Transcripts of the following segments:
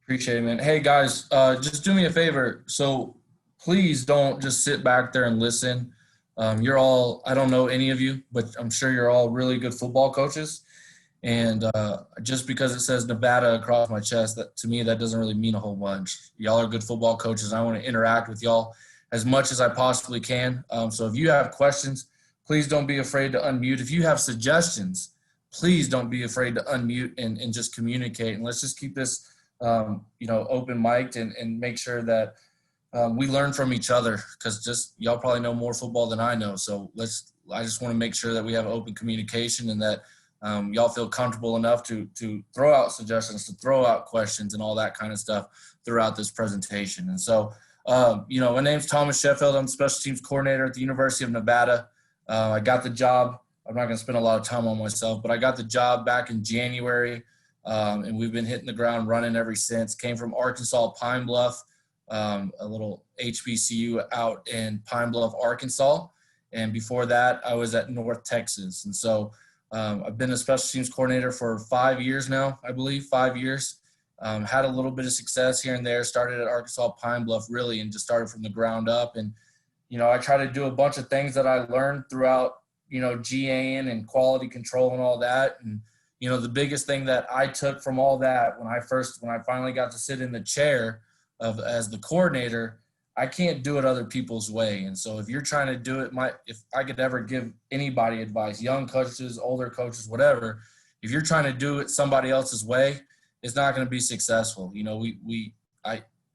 Appreciate it, man. Hey guys, just do me a favor. So please don't just sit back there and listen. You're all, I don't know any of you, but I'm sure you're all really good football coaches. And just because it says Nevada across my chest, that to me, that doesn't really mean a whole bunch. Y'all are good football coaches. I want to interact with y'all as much as I possibly can. So if you have questions, please don't be afraid to unmute. If you have suggestions, please don't be afraid to unmute and just communicate. And let's just keep this open mic'd and make sure that we learn from each other, because just y'all probably know more football than I know. So I just want to make sure that we have open communication and that y'all feel comfortable enough to throw out suggestions, to throw out questions and all that kind of stuff throughout this presentation. And so, my name's Thomas Sheffield. I'm the special teams coordinator at the University of Nevada. I got the job. I'm not going to spend a lot of time on myself, but I got the job back in January. And we've been hitting the ground running ever since. Came from Arkansas, Pine Bluff, a little HBCU out in Pine Bluff, Arkansas. And before that, I was at North Texas. And so I've been a special teams coordinator for 5 years now, I believe, 5 years. Had a little bit of success here and there. Started at Arkansas, Pine Bluff, really, and just started from the ground up. And, I try to do a bunch of things that I learned throughout, GAing and quality control and all that. And, the biggest thing that I took from all that when I finally got to sit in the chair as the coordinator, I can't do it other people's way. And so if you're trying to do it, if I could ever give anybody advice, young coaches, older coaches, whatever, if you're trying to do it somebody else's way, it's not going to be successful.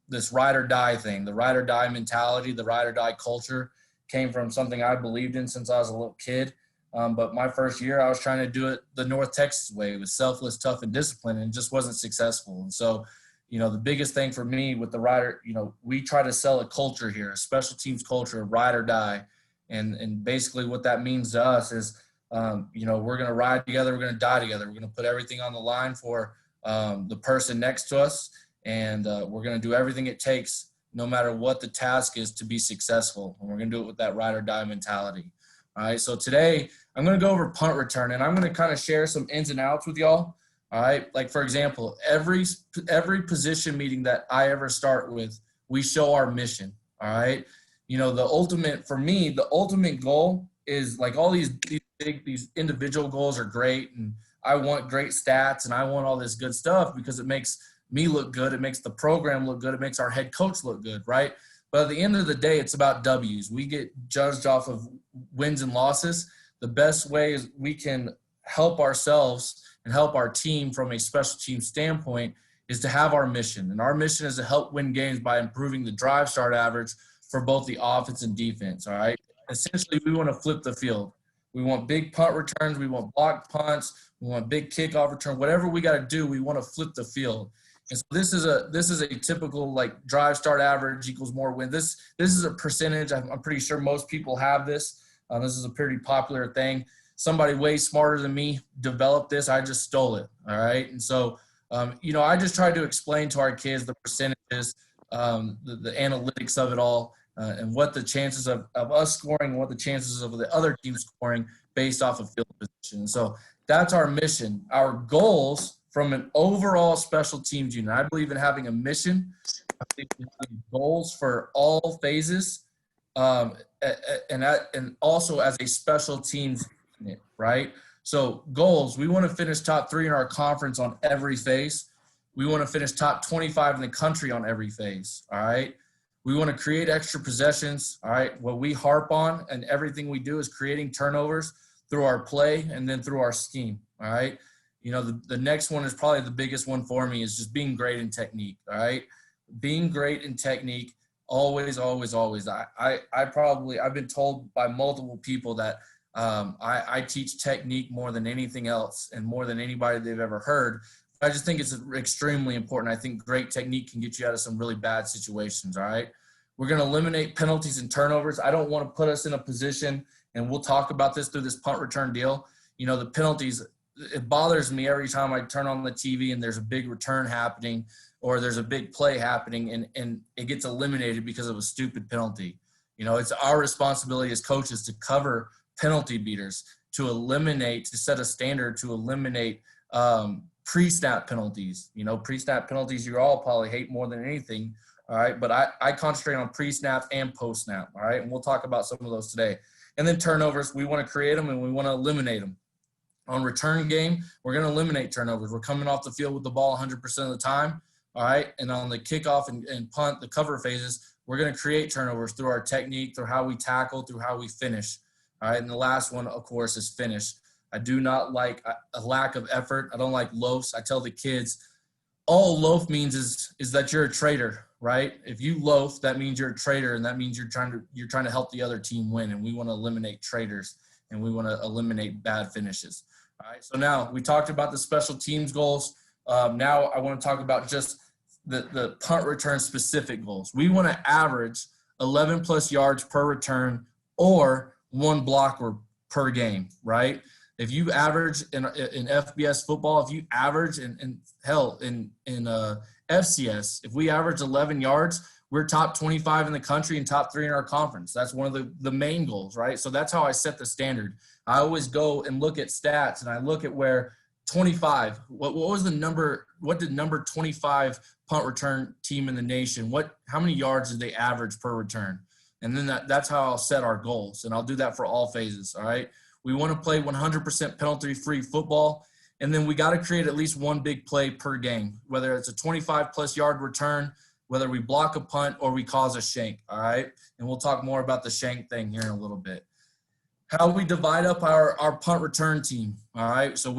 This ride or die thing, the ride or die mentality, the ride or die culture came from something I believed in since I was a little kid. But my first year, I was trying to do it the North Texas way. It was selfless, tough, and disciplined, and it just wasn't successful. And so, the biggest thing for me with the rider, we try to sell a culture here, a special teams culture, ride or die. And basically what that means to us is, we're going to ride together, we're going to die together. We're going to put everything on the line for the person next to us, and we're going to do everything it takes, no matter what the task is, to be successful. And we're going to do it with that ride or die mentality. All right, so today I'm going to go over punt return, and I'm going to kind of share some ins and outs with y'all. All right, like for example, every position meeting that I ever start with, we show our mission. All right, the ultimate goal is like all these individual goals are great, and I want great stats and I want all this good stuff because it makes me look good, it makes the program look good, it makes our head coach look good, right? But at the end of the day, it's about W's. We get judged off of wins and losses. The best way is we can help ourselves and help our team from a special team standpoint is to have our mission. And our mission is to help win games by improving the drive start average for both the offense and defense, all right? Essentially, we want to flip the field. We want big punt returns. We want blocked punts. We want big kickoff return. Whatever we got to do, we want to flip the field. And so this is a typical like drive start average equals more win. This is a percentage. I'm pretty sure most people have this. This is a pretty popular thing. Somebody way smarter than me developed this. I just stole it. All right. And so, I just tried to explain to our kids the percentages, the analytics of it all, and what the chances of us scoring and what the chances of the other team scoring based off of field position. So that's our mission. Our goals from an overall special teams unit. I believe in having a mission. I think in having goals for all phases, and also as a special teams unit, right? So goals, we want to finish top 3 in our conference on every phase. We want to finish top 25 in the country on every phase, all right? We want to create extra possessions, all right? What we harp on and everything we do is creating turnovers through our play and then through our scheme, all right? The next one is probably the biggest one for me is just being great in technique, all right? Being great in technique, always, always, always. I've been told by multiple people that I teach technique more than anything else and more than anybody they've ever heard. I just think it's extremely important. I think great technique can get you out of some really bad situations, all right? We're going to eliminate penalties and turnovers. I don't want to put us in a position, and we'll talk about this through this punt return deal. The penalties, it bothers me every time I turn on the TV and there's a big return happening or there's a big play happening and it gets eliminated because of a stupid penalty. It's our responsibility as coaches to cover penalty beaters, to set a standard, to eliminate pre-snap penalties. You know, pre-snap penalties you all probably hate more than anything. All right, but I concentrate on pre-snap and post-snap. All right, and we'll talk about some of those today. And then turnovers, we want to create them and we want to eliminate them. On return game, we're going to eliminate turnovers. We're coming off the field with the ball 100% of the time. All right, and on the kickoff and punt, the cover phases, we're going to create turnovers through our technique, through how we tackle, through how we finish. All right, and the last one, of course, is finish. I do not like a lack of effort. I don't like loafs. I tell the kids, all loaf means is that you're a traitor, right? If you loaf, that means you're a traitor, and that means you're trying to help the other team win. And we want to eliminate traitors, and we want to eliminate bad finishes. All right. So now we talked about the special teams goals. Now I want to talk about just the punt return specific goals. We want to average 11 plus yards per return or one blocker per game, right? If you average in FBS football, if you average in FCS, if we average 11 yards, we're top 25 in the country and top 3 in our conference. That's one of the main goals, right? So that's how I set the standard. I always go and look at stats, and I look at where 25, what was the number, what did number 25 punt return team in the nation, how many yards did they average per return? And then that's how I'll set our goals, and I'll do that for all phases, all right? We want to play 100% penalty-free football, and then we got to create at least one big play per game, whether it's a 25-plus yard return, whether we block a punt or we cause a shank, all right? And we'll talk more about the shank thing here in a little bit. How we divide up our punt return team, all right? So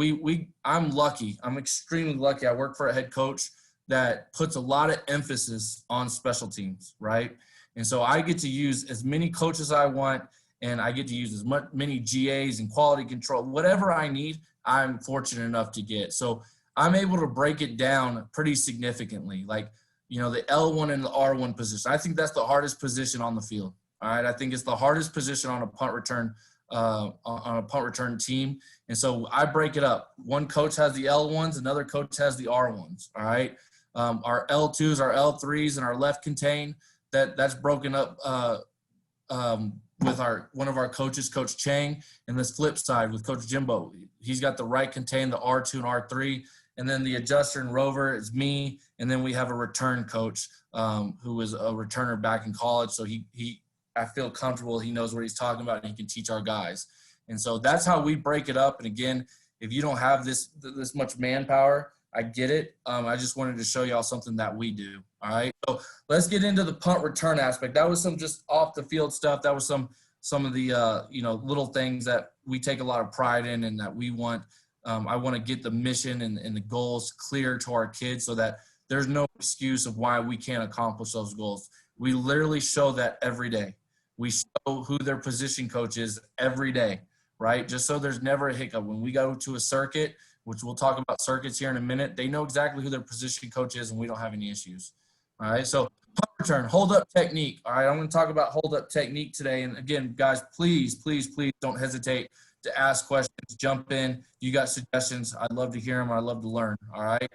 I'm lucky. I'm extremely lucky. I work for a head coach that puts a lot of emphasis on special teams, right? And so I get to use as many coaches I want, and I get to use as many GAs and quality control. Whatever I need, I'm fortunate enough to get. So I'm able to break it down pretty significantly. Like, you know, the L1 and the R1 position. I think that's the hardest position on the field. All right. I think it's the hardest position on a punt return team. And so I break it up. One coach has the L1s, another coach has the R1s. All right. Our L2s, our L3s, and our left contain, that's broken up with one of our coaches, Coach Chang, and this flip side with Coach Jimbo. He's got the right contain, the R2 and R3, and then the adjuster and rover is me, and then we have a return coach who is a returner back in college. So I feel comfortable. He knows what he's talking about, and he can teach our guys. And so that's how we break it up. And again, if you don't have this much manpower, I get it. I just wanted to show y'all something that we do. All right. So let's get into the punt return aspect. That was some just off the field stuff. That was some of the little things that we take a lot of pride in, and that we want. I want to get the mission and the goals clear to our kids so that there's no excuse of why we can't accomplish those goals. We literally show that every day. We show who their position coach is every day, right? Just so there's never a hiccup. When we go to a circuit, which we'll talk about circuits here in a minute, they know exactly who their position coach is, and we don't have any issues. All right, so punt return, hold-up technique. All right, I'm going to talk about hold-up technique today. And again, guys, please, please, please don't hesitate to ask questions, jump in. You got suggestions, I'd love to hear them. I'd love to learn, all right?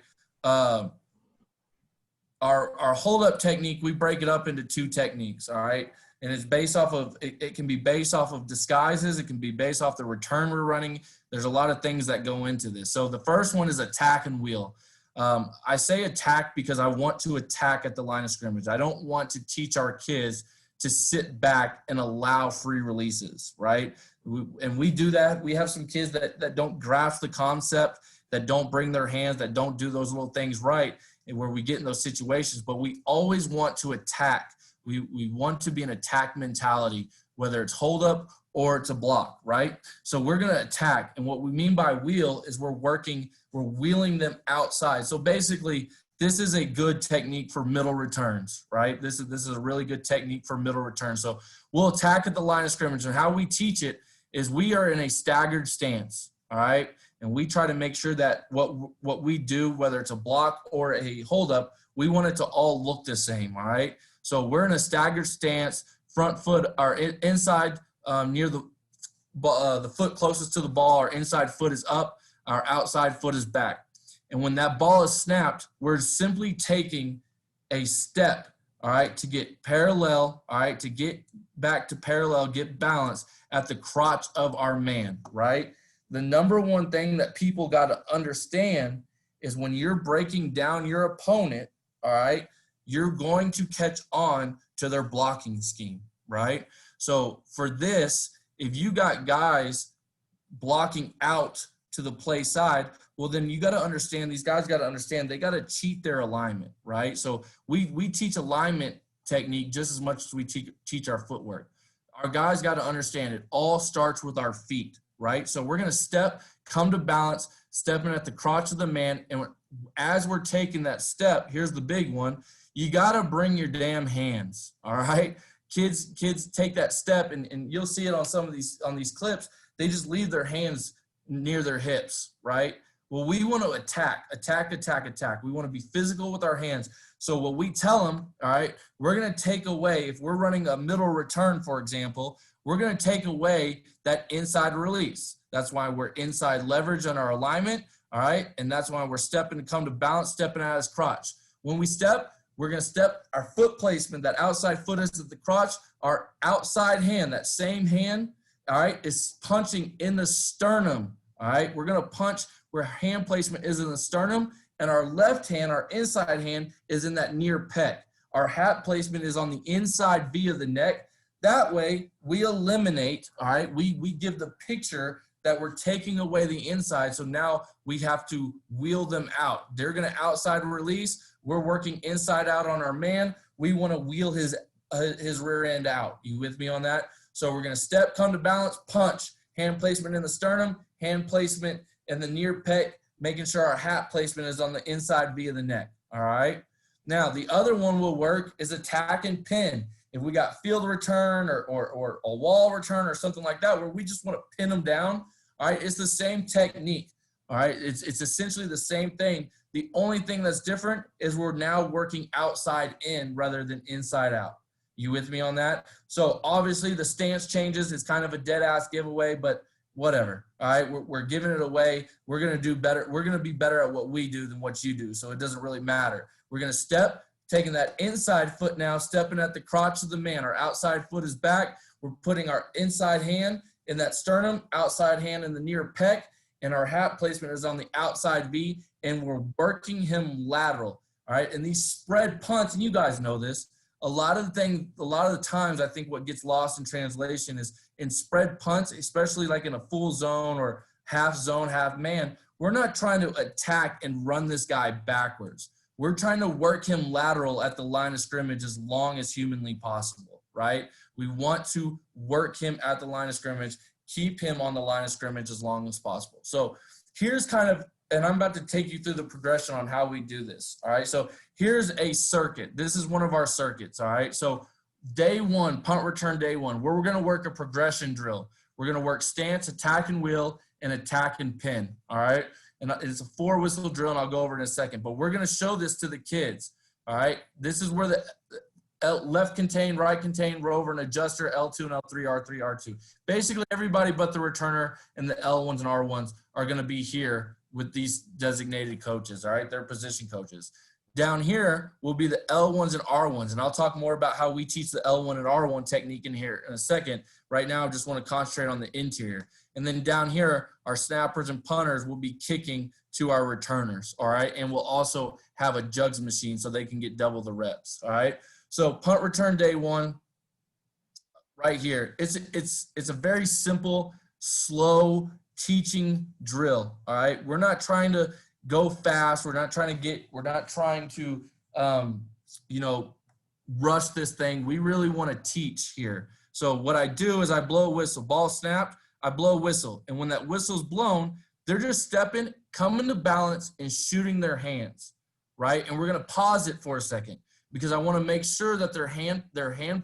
Our hold-up technique, we break it up into 2 techniques, all right? And it's based off of, it can be based off of disguises. It can be based off the return we're running. There's a lot of things that go into this. So the first one is attack and wheel. I say attack because I want to attack at the line of scrimmage. I don't want to teach our kids to sit back and allow free releases, right? And we do that. We have some kids that don't grasp the concept, that don't bring their hands, that don't do those little things right, and where we get in those situations. But we always want to attack. We want to be an attack mentality, whether it's hold up or it's a block, right? So we're going to attack. And what we mean by wheel is we're wheeling them outside. So basically, this is a good technique for middle returns, right? This is a really good technique for middle returns. So we'll attack at the line of scrimmage. And how we teach it is we are in a staggered stance, all right? And we try to make sure that what we do, whether it's a block or a hold up, we want it to all look the same, all right? So we're in a staggered stance, front foot, our inside near the foot closest to the ball, our inside foot is up, our outside foot is back. And when that ball is snapped, we're simply taking a step, all right, to get parallel, all right, to get back to parallel, get balance at the crotch of our man, right? The number one thing that people got to understand is when you're breaking down your opponent, all right, you're going to catch on to their blocking scheme, right? So for this, if you got guys blocking out to the play side, well, then you got to understand, these guys got to understand they got to cheat their alignment, right? So we teach alignment technique just as much as we teach our footwork. Our guys got to understand it all starts with our feet, right? So we're going to step, come to balance, stepping at the crotch of the man. And as we're taking that step, here's the big one. You got to bring your damn hands, all right? Kids take that step, and you'll see it on some of these clips. They just leave their hands near their hips, right? Well, we want to attack. We want to be physical with our hands. So what we tell them, all right, we're going to take away, if we're running a middle return, for example, we're going to take away that inside release. That's why we're inside leverage on our alignment, all right? And that's why we're stepping to come to balance, stepping out of his crotch. When we step, we're going to step our foot placement, that outside foot is at the crotch, our outside hand, that same hand, all right, is punching in the sternum, all right? We're going to punch where hand placement is in the sternum, and our left hand, our inside hand, is in that near pec. Our hat placement is on the inside V of the neck. That way, we eliminate, all right, we give the picture that we're taking away the inside, so now we have to wheel them out. They're going to outside release. We're working inside out on our man. We want to wheel his rear end out. You with me on that? So we're going to step, come to balance, punch, hand placement in the sternum, hand placement in the near pec, making sure our hat placement is on the inside V of the neck, all right? Now, the other one will work is attack and pin. If we got field return or a wall return or something like that where we just want to pin them down, all right, it's the same technique, all right? It's essentially the same thing. The only thing that's different is we're now working outside in rather than inside out. You with me on that? So obviously the stance changes. It's kind of a dead ass giveaway, but whatever. All right, we're giving it away. We're going to do better. We're going to be better at what we do than what you do. So it doesn't really matter. We're going to step, taking that inside foot now, stepping at the crotch of the man. Our outside foot is back. We're putting our inside hand in that sternum, outside hand in the near pec, and our hat placement is on the outside V, and we're working him lateral. All right, and these spread punts, and you guys know this, a lot of the times I think what gets lost in translation is in spread punts, especially like in a full zone or half zone, half man, we're not trying to attack and run this guy backwards. We're trying to work him lateral at the line of scrimmage as long as humanly possible, right? We want to work him at the line of scrimmage, keep him on the line of scrimmage as long as possible. So here's kind of, and I'm about to take you through the progression on how we do this, all right? So here's a circuit. This is one of our circuits, all right? So day one, punt return day one, where we're going to work a progression drill. We're going to work stance, attack and wheel, and attack and pin, all right? And it's a 4-whistle drill, and I'll go over it in a second. But we're going to show this to the kids, all right? This is where the left contain, right contain, rover, and adjuster, L2 and L3, R3, R2. Basically, everybody but the returner and the L1s and R1s are going to be here with these designated coaches, all right? They're position coaches. Down here will be the L1s and R1s, and I'll talk more about how we teach the L1 and R1 technique in here in a second. Right now, I just want to concentrate on the interior. And then down here, our snappers and punters will be kicking to our returners, all right? And we'll also have a jugs machine so they can get double the reps, all right? So punt return day one, right here. It's a very simple, slow teaching drill, all right? We're not trying to go fast. We're not trying to rush this thing. We really want to teach here. So what I do is I blow a whistle. Ball snapped, I blow a whistle. And when that whistle's blown, they're just stepping, coming to balance, and shooting their hands, right? And we're going to pause it for a second because I want to make sure that their hand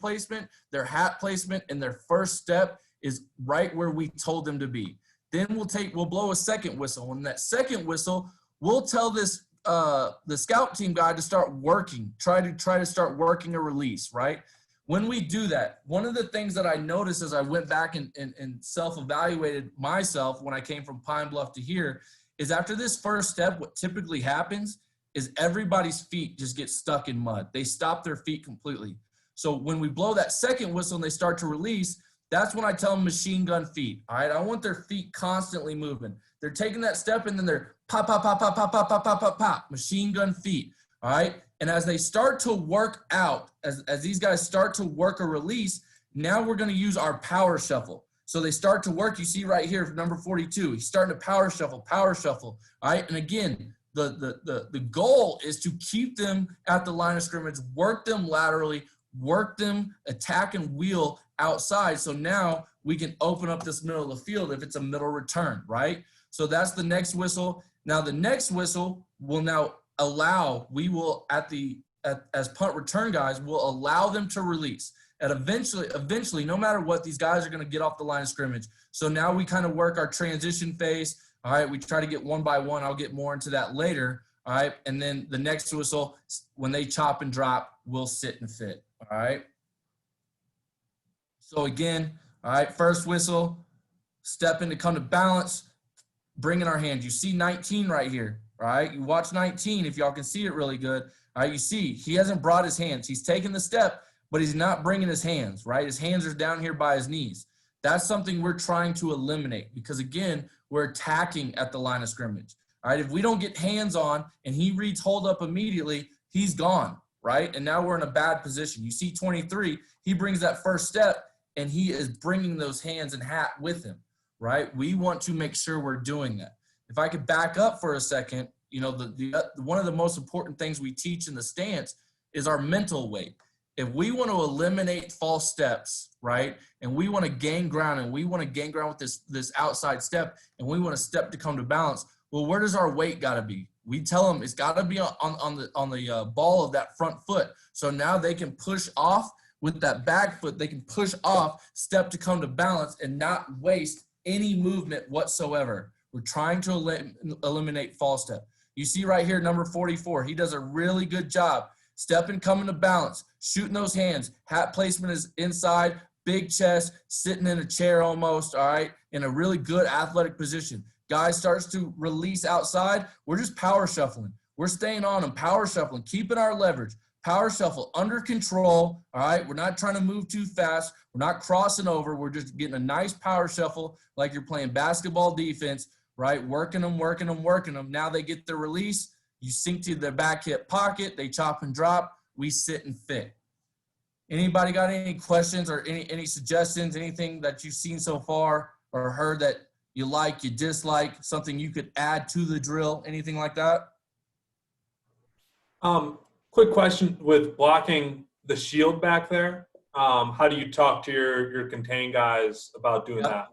placement, their hat placement, and their first step is right where we told them to be. Then we'll blow a second whistle. And that second whistle, we'll tell this the scout team guy to start working, try to start working a release, right? When we do that, one of the things that I noticed as I went back and self-evaluated myself when I came from Pine Bluff to here is after this first step, what typically happens is everybody's feet just get stuck in mud. They stop their feet completely. So when we blow that second whistle and they start to release, That's when I tell them machine gun feet. All right. I want their feet constantly moving. They're taking that step and then they're pop, pop, pop, pop, pop, pop, pop, pop, pop, pop, machine gun feet. All right. And as they start to work out, as these guys start to work a release, now we're going to use our power shuffle. So they start to work. You see right here, number 42, he's starting to power shuffle, power shuffle. All right. And again, the goal is to keep them at the line of scrimmage, work them laterally, work them, attack and wheel outside. So now we can open up this middle of the field if it's a middle return, right? So that's the next whistle. Now the next whistle will now allow, we will as punt return guys, will allow them to release. And eventually, no matter what, these guys are going to get off the line of scrimmage. So now we kind of work our transition phase. All right, we try to get one by one. I'll get more into that later. All right, and then the next whistle, when they chop and drop, we'll sit and fit. All right. So again, all right, first whistle, step in to come to balance, bringing our hands. You see 19 right here. All right, you watch 19 if y'all can see it really good. All right, you see he hasn't brought his hands. He's taking the step, but he's not bringing his hands, right? His hands are down here by his knees. That's something we're trying to eliminate because, again, we're attacking at the line of scrimmage. All right, if we don't get hands on and he reads hold up immediately, he's gone, right? And now we're in a bad position. You see 23, he brings that first step and he is bringing those hands and hat with him, right? We want to make sure we're doing that. If I could back up for a second, you know, one of the most important things we teach in the stance is our mental weight. If we want to eliminate false steps, right, and we want to gain ground and we want to gain ground with this outside step and we want to step to come to balance, well, where does our weight got to be? We tell them it's got to be on the ball of that front foot. So now they can push off with that back foot. They can push off, step to come to balance and not waste any movement whatsoever. We're trying to eliminate false step. You see right here, number 44, he does a really good job. Stepping, coming to balance, shooting those hands. Hat placement is inside, big chest, sitting in a chair almost, all right, in a really good athletic position. Guy starts to release outside. We're just power shuffling. We're staying on him, power shuffling, keeping our leverage. Power shuffle under control, all right? We're not trying to move too fast. We're not crossing over. We're just getting a nice power shuffle like you're playing basketball defense, right? Working them, working them, working them. Now they get their release. You sink to their back hip pocket. They chop and drop. We sit and fit. Anybody got any questions or any suggestions, anything that you've seen so far or heard that you like, you dislike, something you could add to the drill, anything like that? Quick question with blocking the shield back there. How do you talk to your contain guys about doing that?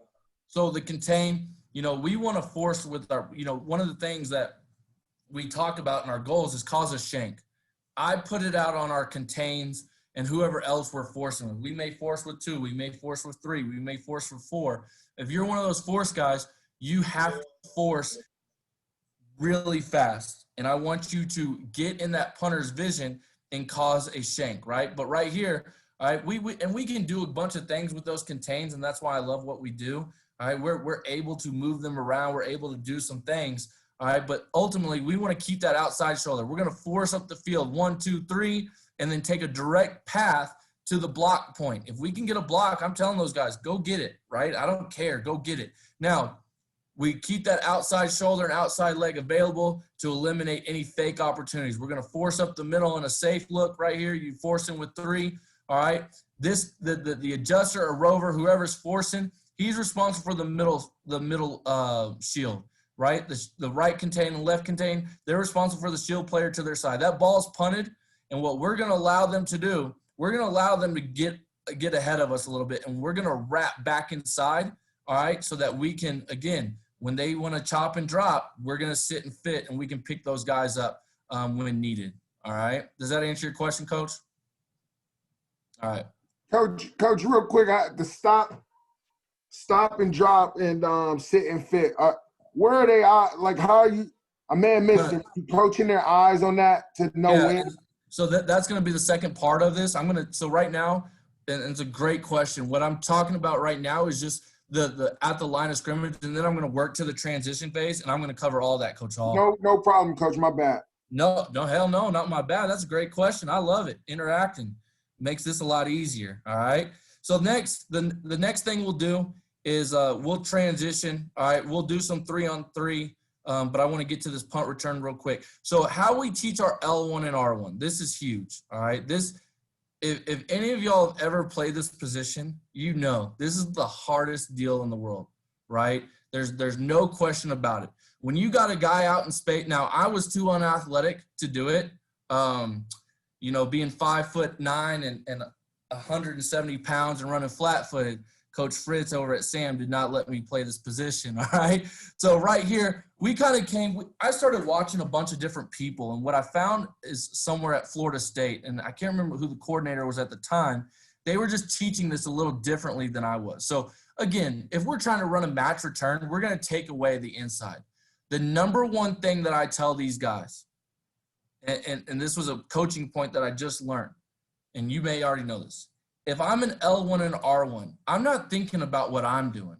So the contain, you know, we want to force with our, you know, one of the things that we talk about in our goals is cause a shank. I put it out on our contains and whoever else we're forcing with. We may force with 2, we may force with 3, we may force with 4. If you're one of those force guys, you have to force really fast. And I want you to get in that punter's vision and cause a shank, right? But right here, all right, we can do a bunch of things with those contains, and that's why I love what we do. All right, we're able to move them around, we're able to do some things. All right, but ultimately we want to keep that outside shoulder. We're going to force up the field 1, 2, 3, and then take a direct path to the block point. If we can get a block, I'm telling those guys, go get it, right? I don't care, go get it. Now, we keep that outside shoulder and outside leg available to eliminate any fake opportunities. We're going to force up the middle in a safe look right here. You force in with 3, all right? The adjuster or rover, whoever's forcing, he's responsible for the middle shield. Right? The right contain and left contain, they're responsible for the shield player to their side. That ball's punted, and what we're going to allow them to do, we're going to allow them to get ahead of us a little bit, and we're going to wrap back inside, all right, so that we can, again, when they want to chop and drop, we're going to sit and fit, and we can pick those guys up when needed, all right? Does that answer your question, Coach? All right. Coach, real quick, the stop and drop and sit and fit. Where are they at? Like, how are you? A man missed him. You coaching their eyes on that to know when? So that's going to be the second part of this. So right now, and it's a great question. What I'm talking about right now is just the at the line of scrimmage, and then I'm going to work to the transition phase, and I'm going to cover all that, Coach Hall. No problem, Coach. My bad. No, hell no, not my bad. That's a great question. I love it. Interacting makes this a lot easier. All right. So next, the next thing we'll do is we'll transition. All right, we'll do some 3-on-3, but I want to get to this punt return real quick. So how we teach our L1 and R1, this is huge. All right, if any of y'all have ever played this position, you know this is the hardest deal in the world, right? There's no question about it. When you got a guy out in space, now I was too unathletic to do it. Being 5'9" and 170 pounds and running flat-footed, Coach Fritz over at Sam did not let me play this position, all right? So right here, I started watching a bunch of different people, and what I found is somewhere at Florida State, and I can't remember who the coordinator was at the time, they were just teaching this a little differently than I was. So again, if we're trying to run a match return, we're going to take away the inside. The number one thing that I tell these guys, and this was a coaching point that I just learned, and you may already know this. If I'm an L1 and R1, I'm not thinking about what I'm doing.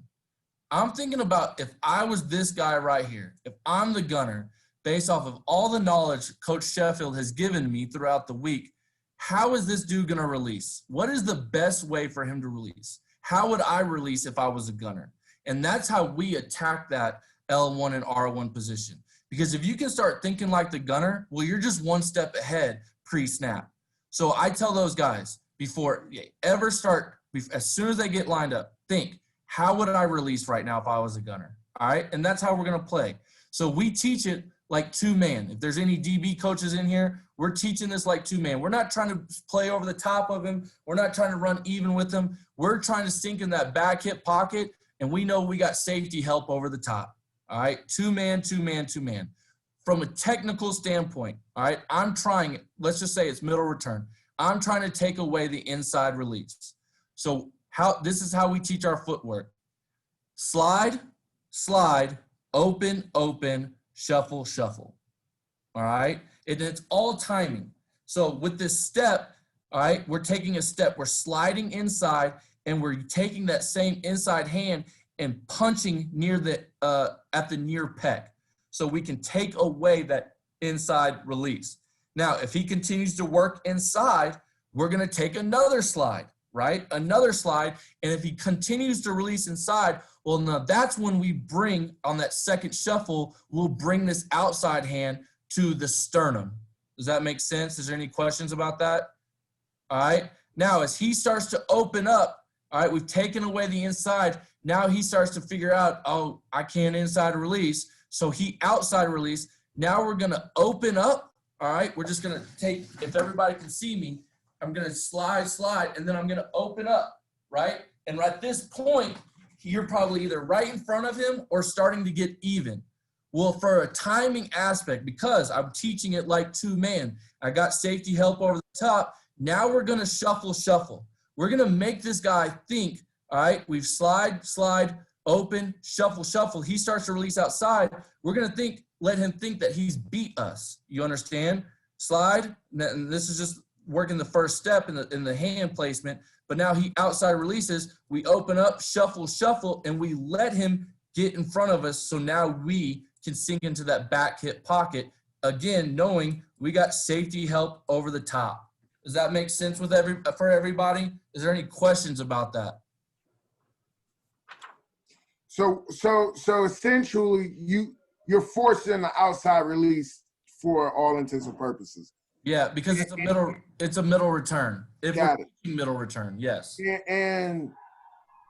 I'm thinking about if I was this guy right here, if I'm the gunner, based off of all the knowledge Coach Sheffield has given me throughout the week, how is this dude going to release? What is the best way for him to release? How would I release if I was a gunner? And that's how we attack that L1 and R1 position. Because if you can start thinking like the gunner, well, you're just one step ahead pre-snap. So I tell those guys before you ever start, as soon as they get lined up, think, how would I release right now if I was a gunner? All right, and that's how we're going to play. So we teach it like two-man. If there's any DB coaches in here, we're teaching this like two-man. We're not trying to play over the top of him. We're not trying to run even with him. We're trying to sink in that back hip pocket, and we know we got safety help over the top. All right, two-man, two-man, two-man. From a technical standpoint, all right, I'm trying, let's just say it's middle return. I'm trying to take away the inside release. So this is how we teach our footwork. Slide, slide, open, open, shuffle, shuffle. All right? And it's all timing. So with this step, all right, we're taking a step. We're sliding inside, and we're taking that same inside hand and punching near at the near pec. So we can take away that inside release. Now, if he continues to work inside, we're going to take another slide, right? Another slide. And if he continues to release inside, well, now that's when we bring on that second shuffle, we'll bring this outside hand to the sternum. Does that make sense? Is there any questions about that? All right. Now, as he starts to open up, all right, we've taken away the inside. Now he starts to figure out, oh, I can't inside release. So he outside release. Now we're going to open up. All right. We're just going to take, if everybody can see me, I'm going to slide, and then I'm going to open up, right? And at this point, you're probably either right in front of him or starting to get even. Well, for a timing aspect, because I'm teaching it like two-man, I got safety help over the top. Now we're going to shuffle, shuffle. We're going to make this guy think, all right, we've slide, open, shuffle, shuffle. He starts to release outside. We're going to let him think that he's beat us. You understand? Slide, and this is just working the first step in the hand placement, but now he outside releases. We open up, shuffle, shuffle, and we let him get in front of us. So now we can sink into that back hip pocket, again, knowing we got safety help over the top. Does that make sense for everybody? Is there any questions about that? So essentially, you're forcing the outside release for all intents and purposes. Yeah, because it's a middle return. If Got we're teaching middle return, yes. And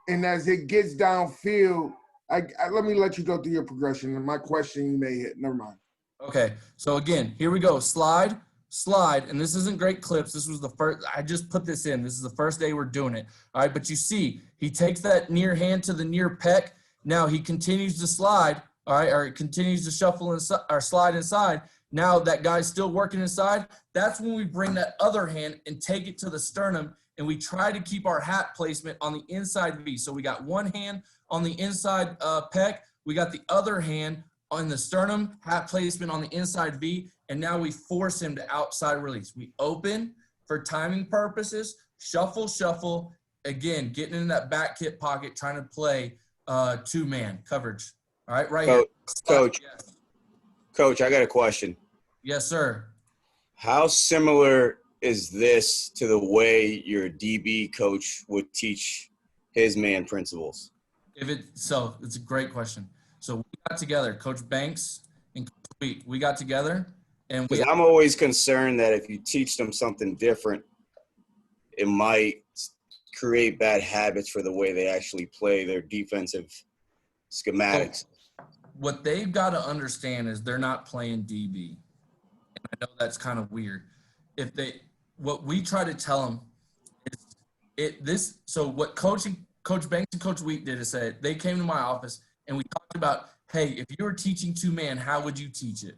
as it gets downfield, let me let you go through your progression. And my question you may hit. Never mind. Okay, so again, here we go. Slide, and this isn't great clips. This was the first. I just put this in. This is the first day we're doing it. All right, but you see, he takes that near hand to the near pec. Now he continues to slide. All right, or continues to shuffle inside or slide inside. Now that guy's still working inside. That's when we bring that other hand and take it to the sternum, and we try to keep our hat placement on the inside V. So we got one hand on the inside pec. We got the other hand on the sternum, hat placement on the inside V, and now we force him to outside release. We open for timing purposes, shuffle, shuffle. Again, getting in that back hip pocket, trying to play two-man coverage. All right, right here. Coach, Yes. Coach, I got a question. Yes, sir. How similar is this to the way your DB coach would teach his man principles? So it's a great question. So we got together, Coach Banks and Coach Wheat. We got together and Because I'm always concerned that if you teach them something different, it might create bad habits for the way they actually play their defensive schematics. What they've got to understand is they're not playing DB. And I know that's kind of weird. What we try to tell them is so what Coach Banks and Coach Wheat did is say, they came to my office and we talked about, hey, if you were teaching two-man, how would you teach it?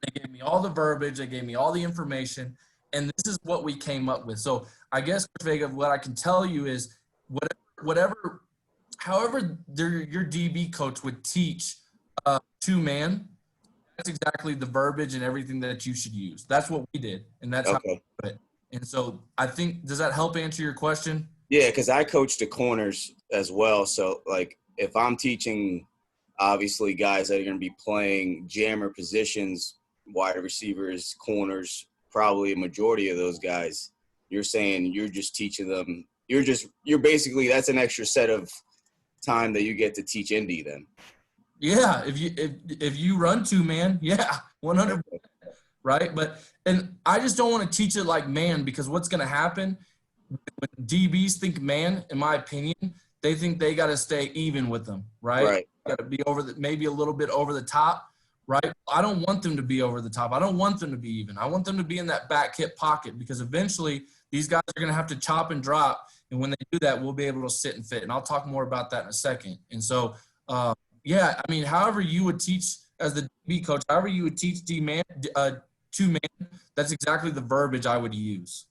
They gave me all the verbiage. They gave me all the information. And this is what we came up with. So I guess, Coach Vega, what I can tell you is however your DB coach would teach two-man, that's exactly the verbiage and everything that you should use. That's what we did. And that's how we put it. And so I think, does that help answer your question? Yeah, because I coach the corners as well. So, like, if I'm teaching, obviously, guys that are going to be playing jammer positions, wide receivers, corners, probably a majority of those guys, you're saying you're just teaching them. You're basically, that's an extra set of time that you get to teach Indy then. Yeah, if you run two-man, yeah, 100%, right? And I just don't want to teach it like man, because what's going to happen when DBs think man, in my opinion, they think they got to stay even with them, right? Right. Got to be maybe a little bit over the top, right? I don't want them to be over the top. I don't want them to be even. I want them to be in that back hip pocket, because eventually these guys are going to have to chop and drop. And when they do that, we'll be able to sit and fit. And I'll talk more about that in a second. And so, yeah, I mean, however you would teach as the DB coach, however you would teach two-man, that's exactly the verbiage I would use.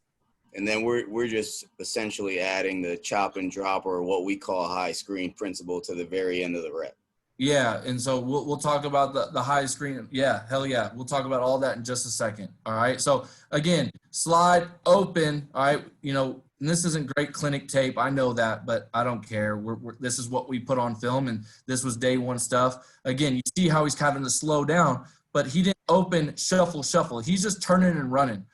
And then we're just essentially adding the chop and drop, or what we call high screen principle, to the very end of the rep. Yeah, and so we'll talk about the high screen. Yeah, hell yeah. We'll talk about all that in just a second. All right. So again, slide open. All right. And this isn't great clinic tape. I know that, but I don't care. This is what we put on film, and this was day one stuff. Again, you see how he's having to slow down, but he didn't open, shuffle. He's just turning and running.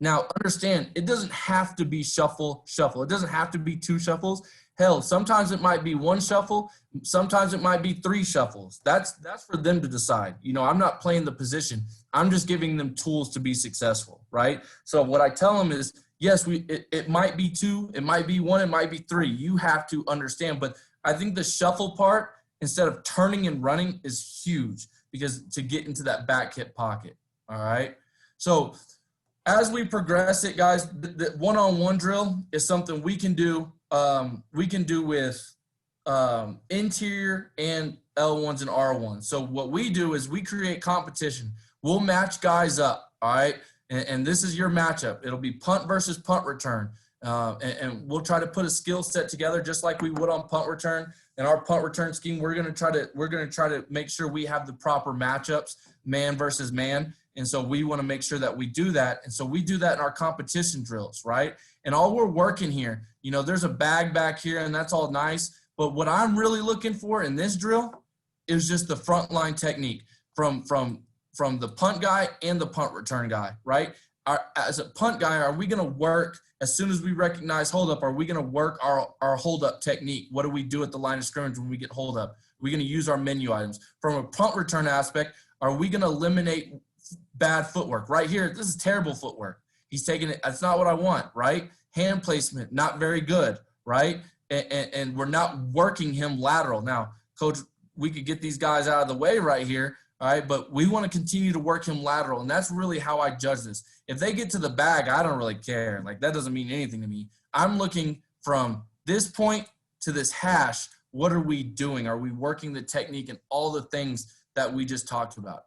Now, understand, it doesn't have to be shuffle. It doesn't have to be two shuffles. Hell, sometimes it might be one shuffle. Sometimes it might be three shuffles. That's for them to decide. I'm not playing the position. I'm just giving them tools to be successful, right? So what I tell them is, yes, it might be two, it might be one, it might be three. You have to understand. But I think the shuffle part, instead of turning and running, is huge, because to get into that back hip pocket, all right? So as we progress it, guys, the one-on-one drill is something we can do. We can do with interior and L1s and R1s. So what we do is we create competition. We'll match guys up, all right? And this is your matchup. It'll be punt versus punt return. And we'll try to put a skill set together just like we would on punt return. In our punt return scheme, we're going to try to make sure we have the proper matchups, man versus man. And so we want to make sure that we do that. And so we do that in our competition drills, right? And all we're working here, there's a bag back here, and that's all nice. But what I'm really looking for in this drill is just the front line technique from the punt guy and the punt return guy, right? As a punt guy, are we going to work as soon as we recognize hold up? Are we going to work our hold up technique? What do we do at the line of scrimmage when we get hold up? Are we going to use our menu items? From a punt return aspect, are we going to eliminate bad footwork? Right here, this is terrible footwork. He's taking it. That's not what I want, right? Hand placement, not very good, right? And we're not working him lateral. Now, coach, we could get these guys out of the way right here, all right? But we want to continue to work him lateral, and that's really how I judge this. If they get to the bag, I don't really care. Like, that doesn't mean anything to me. I'm looking from this point to this hash. What are we doing? Are we working the technique and all the things that we just talked about?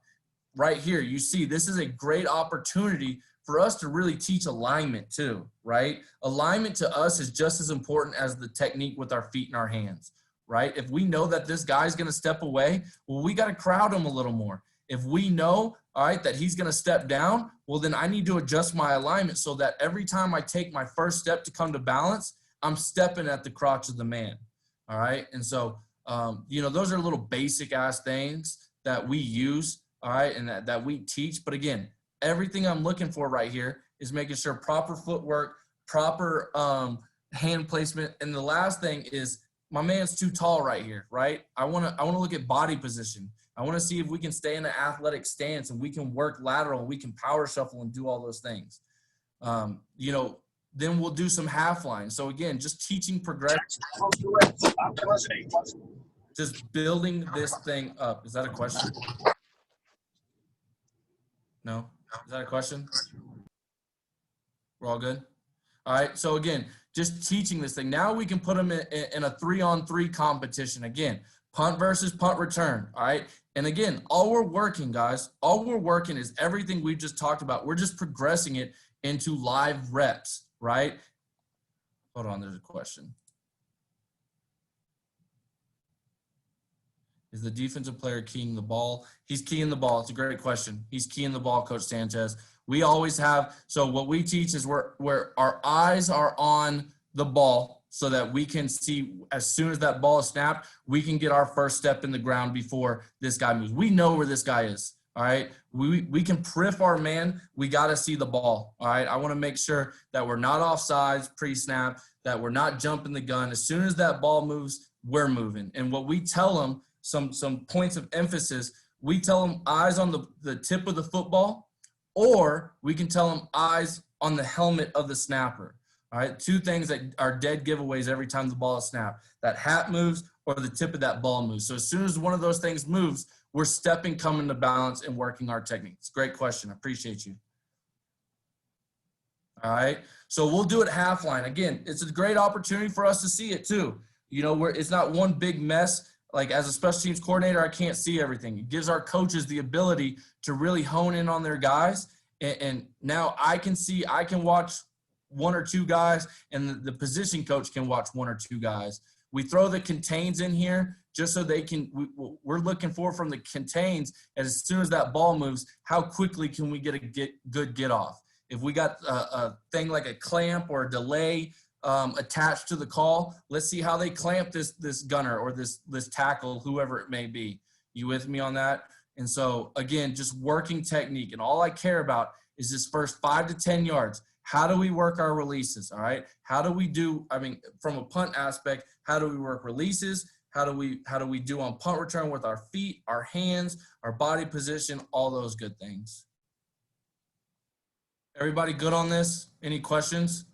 Right here, you see, this is a great opportunity for us to really teach alignment too, right? Alignment to us is just as important as the technique with our feet and our hands, right? If we know that this guy's going to step away, well, we got to crowd him a little more. If we know, all right, that he's going to step down, well, then I need to adjust my alignment so that every time I take my first step to come to balance, I'm stepping at the crotch of the man, all right? And so, those are little basic ass things that we use, all right, and that we teach. But again, everything I'm looking for right here is making sure proper footwork, proper hand placement. And the last thing is my man's too tall right here, right? I want to look at body position. I want to see if we can stay in an athletic stance and we can work lateral and we can power shuffle and do all those things. Then we'll do some half line. So again, just teaching progression, just building this thing up. Is that a question? No? Is that a question? We're all good? All right. So again, just teaching this thing. Now we can put them in a 3-on-3 competition. Again, punt versus punt return. All right. And again, all we're working is everything we've just talked about. We're just progressing it into live reps, right? Hold on. There's a question. Is the defensive player keying the ball? He's keying the ball. It's a great question. He's keying the ball, Coach Sanchez. We always have – so what we teach is where our eyes are on the ball so that we can see as soon as that ball is snapped, we can get our first step in the ground before this guy moves. We know where this guy is, all right? We can priff our man. We got to see the ball, all right? I want to make sure that we're not offsides pre-snap, that we're not jumping the gun. As soon as that ball moves, we're moving. And what we tell them, some points of emphasis, we tell them eyes on the tip of the football, or we can tell them eyes on the helmet of the snapper. All right, 2 things that are dead giveaways every time the ball is snapped. That hat moves or the tip of that ball moves. So as soon as one of those things moves, we're stepping, coming to balance, and working our technique. It's a great question. I appreciate you. All right, so we'll do it half line. Again, it's a great opportunity for us to see it too. Where it's not one big mess. Like as a special teams coordinator, I can't see everything. It gives our coaches the ability to really hone in on their guys. And now I can watch 1 or 2 guys, and the position coach can watch 1 or 2 guys. We throw the contains in here just so they can – we're looking for from the contains, as soon as that ball moves, how quickly can we get a good get off? If we got a thing like a clamp or a delay attached to the call, let's see how they clamp this gunner or this tackle, whoever it may be. You with me on that? And so, again, just working technique. And all I care about is this first 5 to 10 yards. How do we work our releases, all right? How do we do, from a punt aspect, how do we work releases? How do we do on punt return with our feet, our hands, our body position, all those good things? Everybody good on this? Any questions?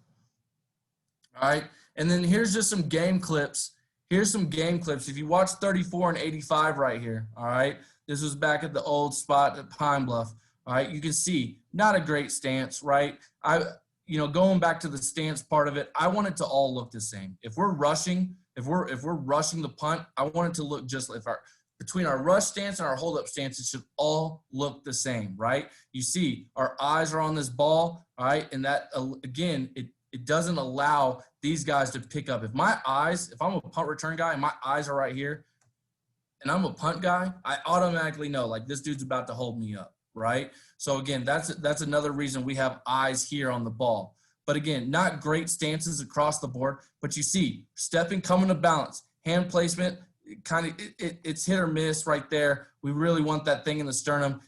All right. And then here's just some game clips. Here's some game clips. If you watch 34 and 85 right here, all right, this was back at the old spot at Pine Bluff. All right, you can see not a great stance, right? Going back to the stance part of it, I want it to all look the same. If we're rushing the punt, I want it to look just like between our rush stance and our hold up stance, it should all look the same, right? You see, our eyes are on this ball, all right, and that again, it doesn't allow these guys to pick up. If I'm a punt return guy and my eyes are right here and I'm a punt guy, I automatically know, like, this dude's about to hold me up, right? So, again, that's another reason we have eyes here on the ball. But, again, not great stances across the board. But you see, stepping, coming to balance, hand placement, it's hit or miss right there. We really want that thing in the sternum,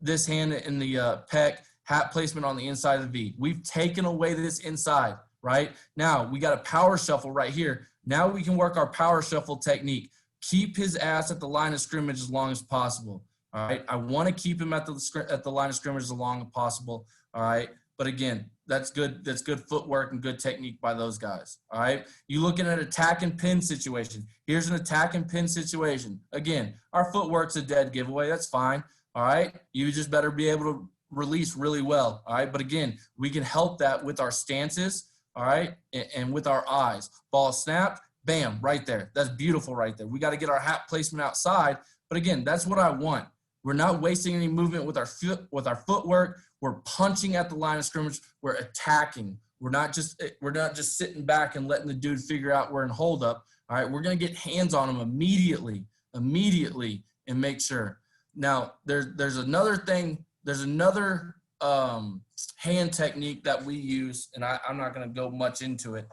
this hand in the pec, hat placement on the inside of the V. We've taken away this inside, right? Now we got a power shuffle right here. Now we can work our power shuffle technique. Keep his ass at the line of scrimmage as long as possible, all right? I want to keep him at the line of scrimmage as long as possible, all right? But again, that's good footwork and good technique by those guys, all right? You looking at attack and pin situation. Here's an attack and pin situation. Again, our footwork's a dead giveaway. That's fine, all right? You just better be able to release really well, all right? But again, we can help that with our stances, all right, and with our eyes. Ball snapped, bam, right there. That's beautiful right there. We got to get our hat placement outside, but again, that's what I want. We're not wasting any movement with our footwork. We're punching at the line of scrimmage. We're attacking. We're not just sitting back and letting the dude figure out we're in hold up, all right? We're going to get hands on him immediately, and make sure. Now, there's another thing. There's another hand technique that we use, and I'm not going to go much into it.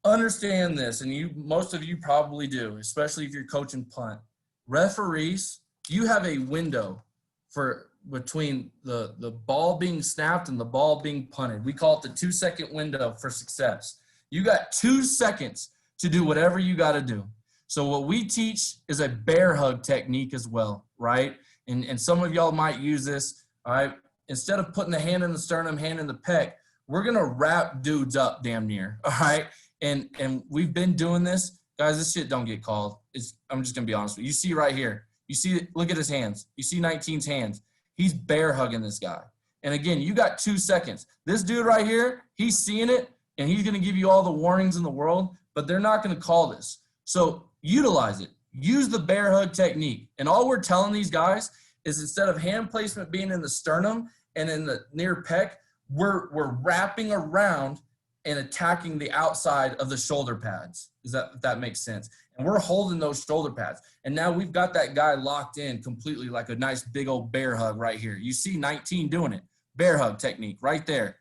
Understand this, and most of you probably do, especially if you're coaching punt. Referees, you have a window for between the ball being snapped and the ball being punted. We call it the 2-second window for success. You got 2 seconds to do whatever you got to do. So what we teach is a bear hug technique as well, right? And some of y'all might use this, all right? Instead of putting the hand in the sternum, hand in the pec, we're going to wrap dudes up damn near, all right? And we've been doing this. Guys, this shit don't get called. I'm just going to be honest with you. You see right here. You see, look at his hands. You see 19's hands. He's bear hugging this guy. And again, you got 2 seconds. This dude right here, he's seeing it, and he's going to give you all the warnings in the world, but they're not going to call this. So utilize it. Use the bear hug technique. And all we're telling these guys is instead of hand placement being in the sternum and in the near pec, we're wrapping around and attacking the outside of the shoulder pads. If that makes sense? And we're holding those shoulder pads. And now we've got that guy locked in completely like a nice big old bear hug right here. You see 19 doing it. Bear hug technique right there.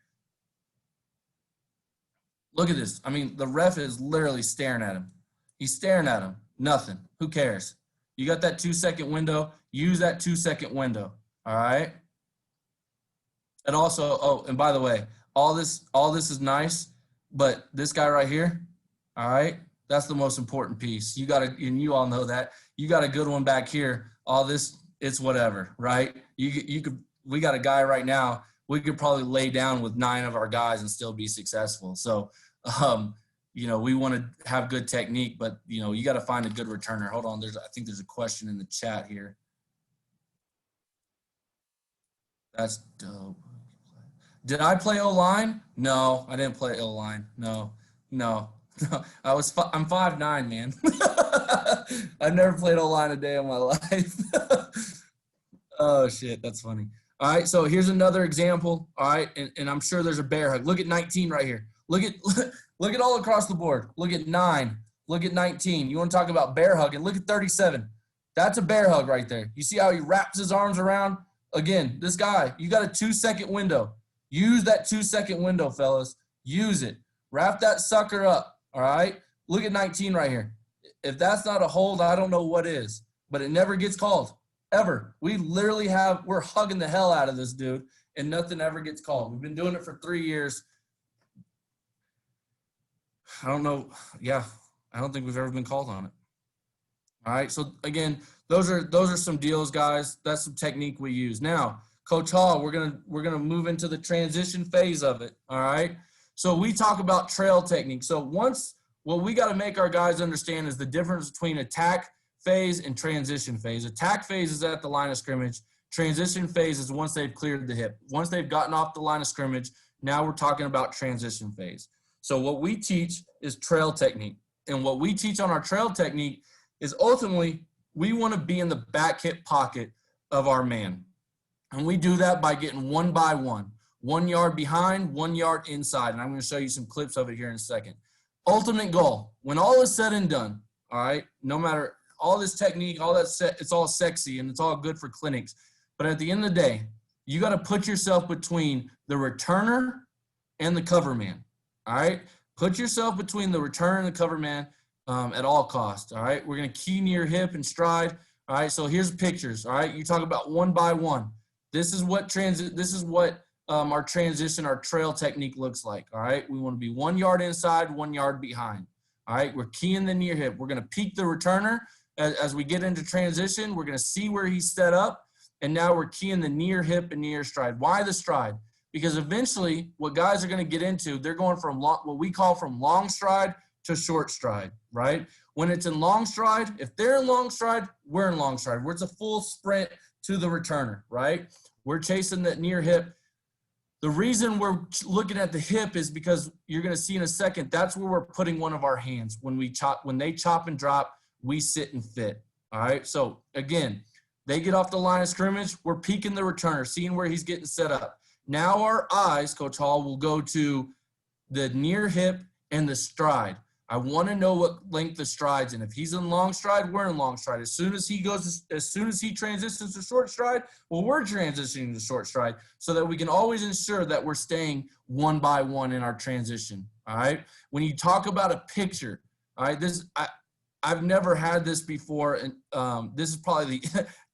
Look at this. I mean, the ref is literally staring at him. He's staring at him. Nothing. Who cares? You got that 2-second window. Use that 2-second window. All right? And also, oh, and by the way, all this is nice, but this guy right here, all right, that's the most important piece. You got to, and you all know that. You got a good one back here. All this, it's whatever, right? We got a guy right now, we could probably lay down with 9 of our guys and still be successful. So, you know, we want to have good technique, but, you know, you got to find a good returner. Hold on. I think there's a question in the chat here. That's dope. Did I play O-line? No, I didn't play O-line. No. I'm 5'9", man. I've never played O-line a day in my life. Oh, shit. That's funny. All right, so here's another example. All right, and I'm sure there's a bear hug. Look at 19 right here. Look at all across the board. Look at 9. Look at 19. You want to talk about bear hugging? Look at 37. That's a bear hug right there. You see how he wraps his arms around? Again, this guy, you got a 2-second window. Use that 2-second window, fellas. Use it. Wrap that sucker up, all right? Look at 19 right here. If that's not a hold, I don't know what is. But it never gets called, ever. We literally we're hugging the hell out of this dude, and nothing ever gets called. We've been doing it for 3 years. I don't know. Yeah, I don't think we've ever been called on it. All right, so again, those are some deals, guys. That's some technique we use. Now, Coach Hall, we're gonna move into the transition phase of it. All right. So we talk about trail technique. So what we got to make our guys understand is the difference between attack phase and transition phase. Attack phase is at the line of scrimmage. Transition phase is once they've cleared the hip. Once they've gotten off the line of scrimmage, now we're talking about transition phase. So what we teach is trail technique. And what we teach on our trail technique is ultimately we want to be in the back hip pocket of our man. And we do that by getting 1 by 1, 1 yard behind, 1 yard inside. And I'm going to show you some clips of it here in a second. Ultimate goal, when all is said and done, all right, no matter all this technique, all that it's all sexy and it's all good for clinics. But at the end of the day, you got to put yourself between the returner and the cover man. All right, put yourself between the returner and the cover man at all costs. All right, we're going to key near hip and stride. All right, so here's pictures. All right, you talk about 1 by 1. This is what our transition, our trail technique looks like. All right, we want to be 1 yard inside, 1 yard behind. All right, we're keying the near hip. We're going to peak the returner as we get into transition. We're going to see where he's set up, and now we're keying the near hip and near stride. Why the stride? Because eventually, what guys are going to get into, they're going from what we call from long stride to short stride. Right? When it's in long stride, if they're in long stride, we're in long stride. Where it's a full sprint to the returner, right? We're chasing that near hip. The reason we're looking at the hip is because you're going to see in a second, that's where we're putting one of our hands. When they chop and drop, we sit and fit. All right. So again, they get off the line of scrimmage. We're peeking the returner, seeing where he's getting set up. Now our eyes, Coach Hall, will go to the near hip and the stride. I want to know what length the stride's in. If he's in long stride, we're in long stride. As soon as he transitions to short stride, well, we're transitioning to short stride so that we can always ensure that we're staying 1 by 1 in our transition. All right. When you talk about a picture, all right, I've never had this before, and this is probably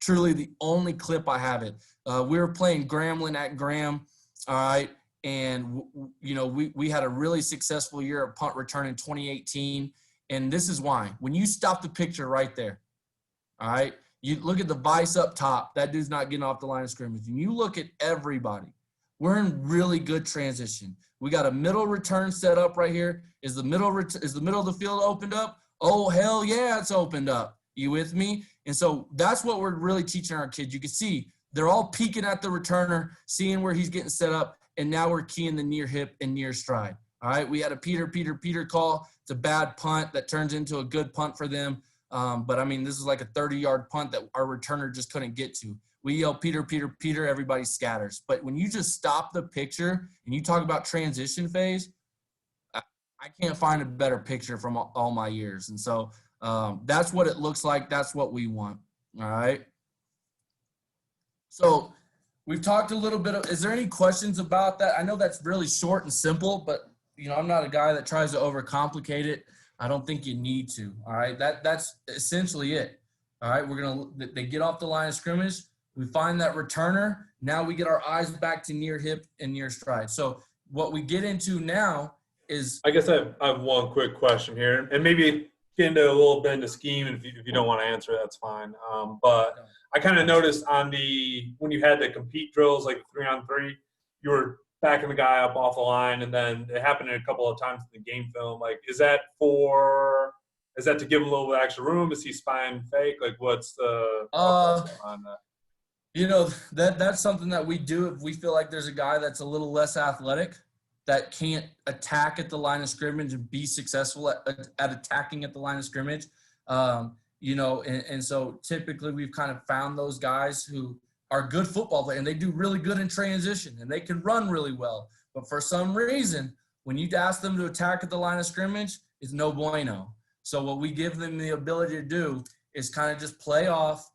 truly the only clip I have it. We were playing Grambling at Graham, all right, and we had a really successful year at punt return in 2018, and this is why. When you stop the picture right there, all right, you look at the vice up top. That dude's not getting off the line of scrimmage. And you look at everybody. We're in really good transition. We got a middle return set up right here. Is the middle of the field opened up? Oh, hell yeah, it's opened up. You with me? And so that's what we're really teaching our kids. You can see they're all peeking at the returner, seeing where he's getting set up, and now we're keying the near hip and near stride. All right, we had a Peter call. It's a bad punt that turns into a good punt for them. But, I mean, this is like a 30-yard punt that our returner just couldn't get to. We yell, Peter, everybody scatters. But when you just stop the picture and you talk about transition phase, I can't find a better picture from all my years. And so that's what it looks like. That's what we want. All right. So we've talked a little bit is there any questions about that? I know that's really short and simple, but, I'm not a guy that tries to overcomplicate it. I don't think you need to. All right. That's essentially it. All right. They get off the line of scrimmage. We find that returner. Now we get our eyes back to near hip and near stride. So what we get into now is – I guess I have one quick question here, and maybe get into a little bit into scheme, and if you don't want to answer, that's fine. But I kind of noticed when you had the compete drills, like 3-on-3, you were backing the guy up off the line, and then it happened a couple of times in the game film. Like, is that to give him a little bit extra room? Is he spying fake? Like, what's the on that? That's something that we do if we feel like there's a guy that's a little less athletic that can't attack at the line of scrimmage and be successful at attacking at the line of scrimmage. And so typically we've kind of found those guys who are good football players and they do really good in transition and they can run really well. But for some reason, when you ask them to attack at the line of scrimmage, it's no bueno. So what we give them the ability to do is kind of just play off,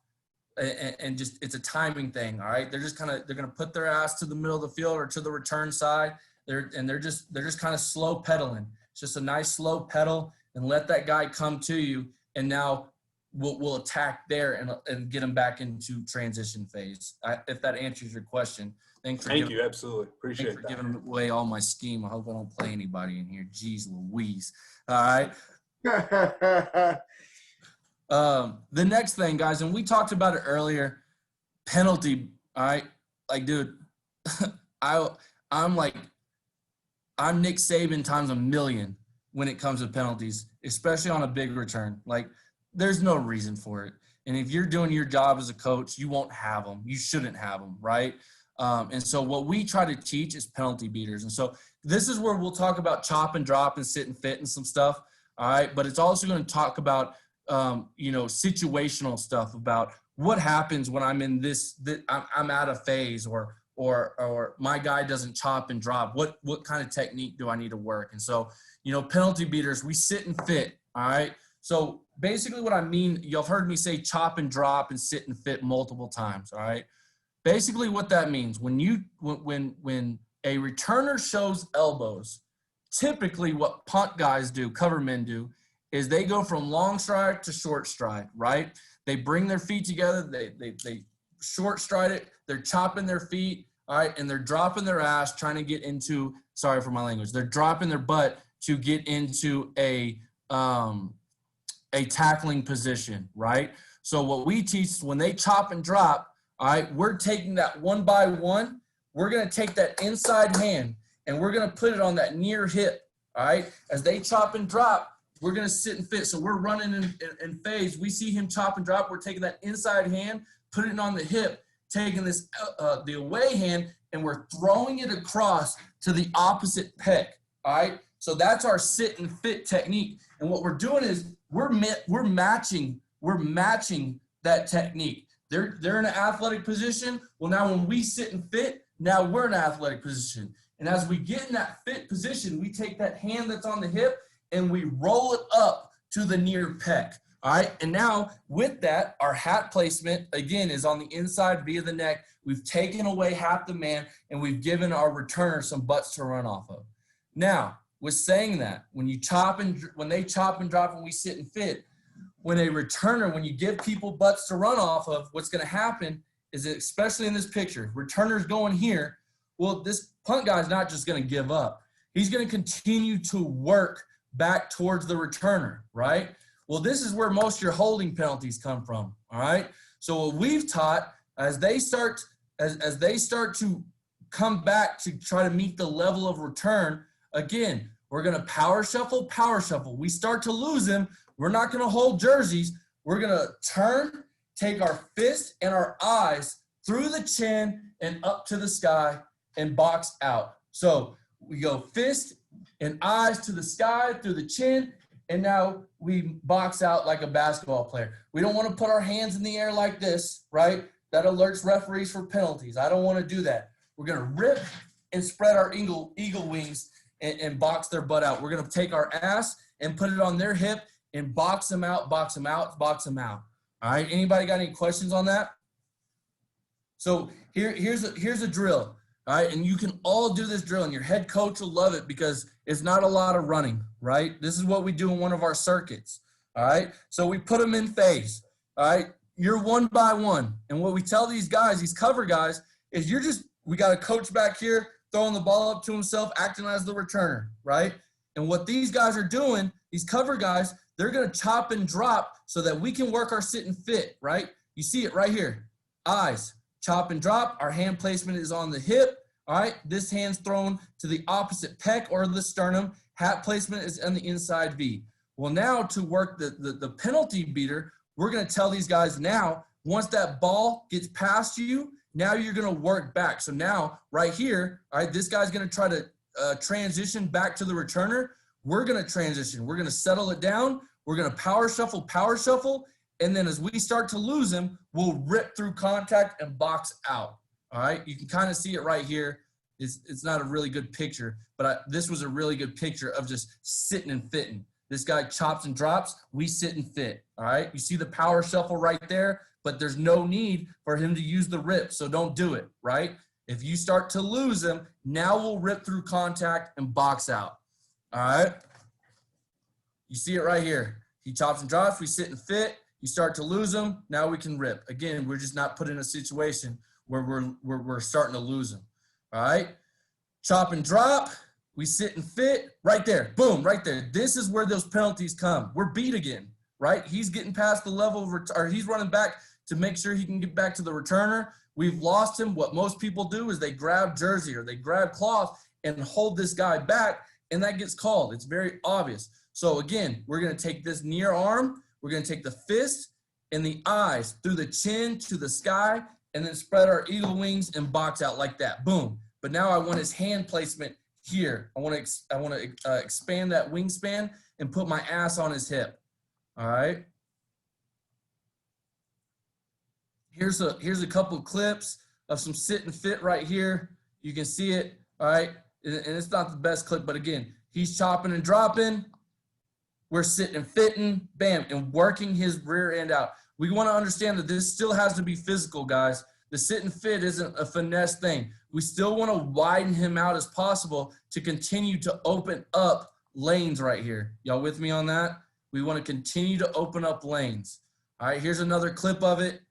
and just it's a timing thing. All right, they're going to put their ass to the middle of the field or to the return side. They're just kind of slow pedaling. It's just a nice slow pedal and let that guy come to you, and now we'll attack there and get them back into transition phase. If that answers your question. Thank you. Absolutely appreciate that. Giving away all my scheme. I hope I don't play anybody in here. Jeez Louise. All right. The next thing, guys, and we talked about it earlier, penalty. All right, like, dude, I'm Nick Saban times a million when it comes to penalties, especially on a big return. Like, there's no reason for it. And if you're doing your job as a coach, you won't have them. You shouldn't have them, right? And so what we try to teach is penalty beaters. And so this is where we'll talk about chop and drop and sit and fit and some stuff. All right, but it's also going to talk about situational stuff about what happens when I'm in I'm out of phase or my guy doesn't chop and drop. What kind of technique do I need to work? And so, penalty beaters, we sit and fit. All right. So basically what I mean, you've heard me say chop and drop and sit and fit multiple times. All right. Basically what that means when a returner shows elbows, typically what punt guys do, cover men do, is they go from long stride to short stride, right? They bring their feet together, they short stride it, they're chopping their feet, all right, and they're dropping their ass trying to get into, sorry for my language, they're dropping their butt to get into a tackling position, right? So what we teach is when they chop and drop, all right, we're taking that one by one, we're going to take that inside hand and we're going to put it on that near hip, all right? As they chop and drop, we're going to sit and fit. So we're running in phase. We see him chop and drop. We're taking that inside hand, putting it on the hip, taking this the away hand, and we're throwing it across to the opposite pec, all right? So that's our sit and fit technique. And what we're doing is we're matching that technique. They're in an athletic position. Well, now when we sit and fit, now we're in an athletic position. And as we get in that fit position, we take that hand that's on the hip and we roll it up to the near pec. All right. And now with that, our hat placement, again, is on the inside via the neck. We've taken away half the man and we've given our returner some butts to run off of. Now, with saying that, when they chop and drop and we sit and fit, when a returner, when you give people butts to run off of, what's going to happen is that, especially in this picture, returner's going here. Well, this punt guy's not just going to give up. He's going to continue to work back towards the returner, right? Well, this is where most of your holding penalties come from, all right? So what we've taught as they start to come back to try to meet the level of return, again, we're going to power shuffle. We start to lose him. We're not going to hold jerseys. We're going to turn, take our fist and our eyes through the chin and up to the sky and box out. So we go fist and eyes to the sky through the chin, and now we box out like a basketball player. We don't want to put our hands in the air like this, right? That alerts referees for penalties. I don't want to do that. We're going to rip and spread our eagle wings and box their butt out. We're going to take our ass and put it on their hip and box them out. All right, anybody got any questions on that? So here's a drill, all right? And you can all do this drill, and your head coach will love it because it's not a lot of running, right? This is what we do in one of our circuits, all right? So we put them in phase, all right? You're one by one. And what we tell these guys, these cover guys, is we got a coach back here throwing the ball up to himself, acting as the returner, right? And what these guys are doing, these cover guys, they're going to chop and drop so that we can work our sit and fit, right? You see it right here. Eyes, chop and drop. Our hand placement is on the hip, all right? This hand's thrown to the opposite pec or the sternum. Hat placement is on the inside V. Well, now to work the penalty beater, we're going to tell these guys now, once that ball gets past you, now you're going to work back. So now right here, all right, this guy's going to try to transition back to the returner. We're going to transition. We're going to settle it down. We're going to power shuffle. And then as we start to lose him, we'll rip through contact and box out. All right. You can kind of see it right here. It's not a really good picture, but this was a really good picture of just sitting and fitting. This guy chops and drops. We sit and fit. All right. You see the power shuffle right there, but there's no need for him to use the rip. So don't do it. Right. If you start to lose him, now we'll rip through contact and box out. All right. You see it right here. He chops and drops. We sit and fit. You start to lose him. Now we can rip. Again, we're just not put in a situation where we're starting to lose him. All right. Chop and drop. We sit and fit right there. Boom, right there. This is where those penalties come. We're beat again, right? He's getting past the level of or he's running back to make sure he can get back to the returner. We've lost him. What most people do is they grab jersey or they grab cloth and hold this guy back, and that gets called. It's very obvious. So again, we're going to take this near arm. We're going to take the fist and the eyes through the chin to the sky and then spread our eagle wings and box out like that. Boom. But now I want his hand placement here. I want to expand that wingspan and put my ass on his hip. All right. Here's a couple of clips of some sit and fit right here. You can see it. All right. And it's not the best clip, but again, he's chopping and dropping. We're sitting and fitting, bam, and working his rear end out. We want to understand that this still has to be physical, guys. The sit and fit isn't a finesse thing. We still want to widen him out as possible to continue to open up lanes right here. Y'all with me on that? We want to continue to open up lanes. All right, here's another clip of it.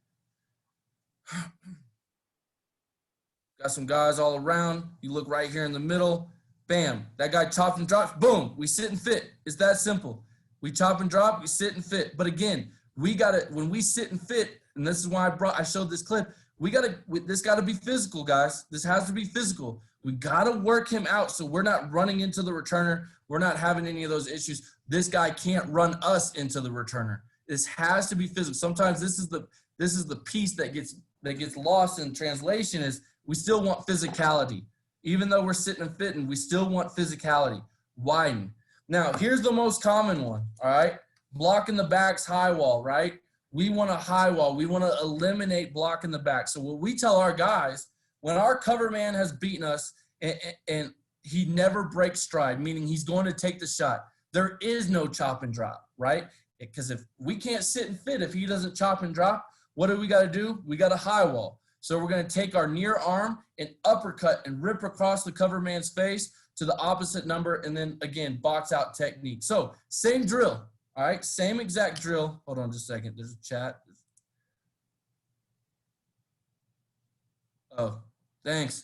Got some guys all around. You look right here in the middle. Bam, that guy chops and drops. Boom, we sit and fit. It's that simple. We chop and drop, we sit and fit. But again, we got to, when we sit and fit, and this is why I showed this clip, this got to be physical, guys. This has to be physical. We got to work him out so we're not running into the returner. We're not having any of those issues. This guy can't run us into the returner. This has to be physical. Sometimes this is the piece that gets lost in translation is we still want physicality. Even though we're sitting and fitting, we still want physicality. Widen. Now, here's the most common one, all right? Blocking the back's high wall, right? We want a high wall. We want to eliminate blocking the back. So what we tell our guys, when our cover man has beaten us and he never breaks stride, meaning he's going to take the shot, there is no chop and drop, right? Because if we can't sit and fit, if he doesn't chop and drop, what do? We got to do? We got a high wall. So we're going to take our near arm and uppercut and rip across the cover man's face to the opposite number, and then, again, box out technique. So same drill, All right, same exact drill. Hold on just a second. There's a chat. Oh, thanks.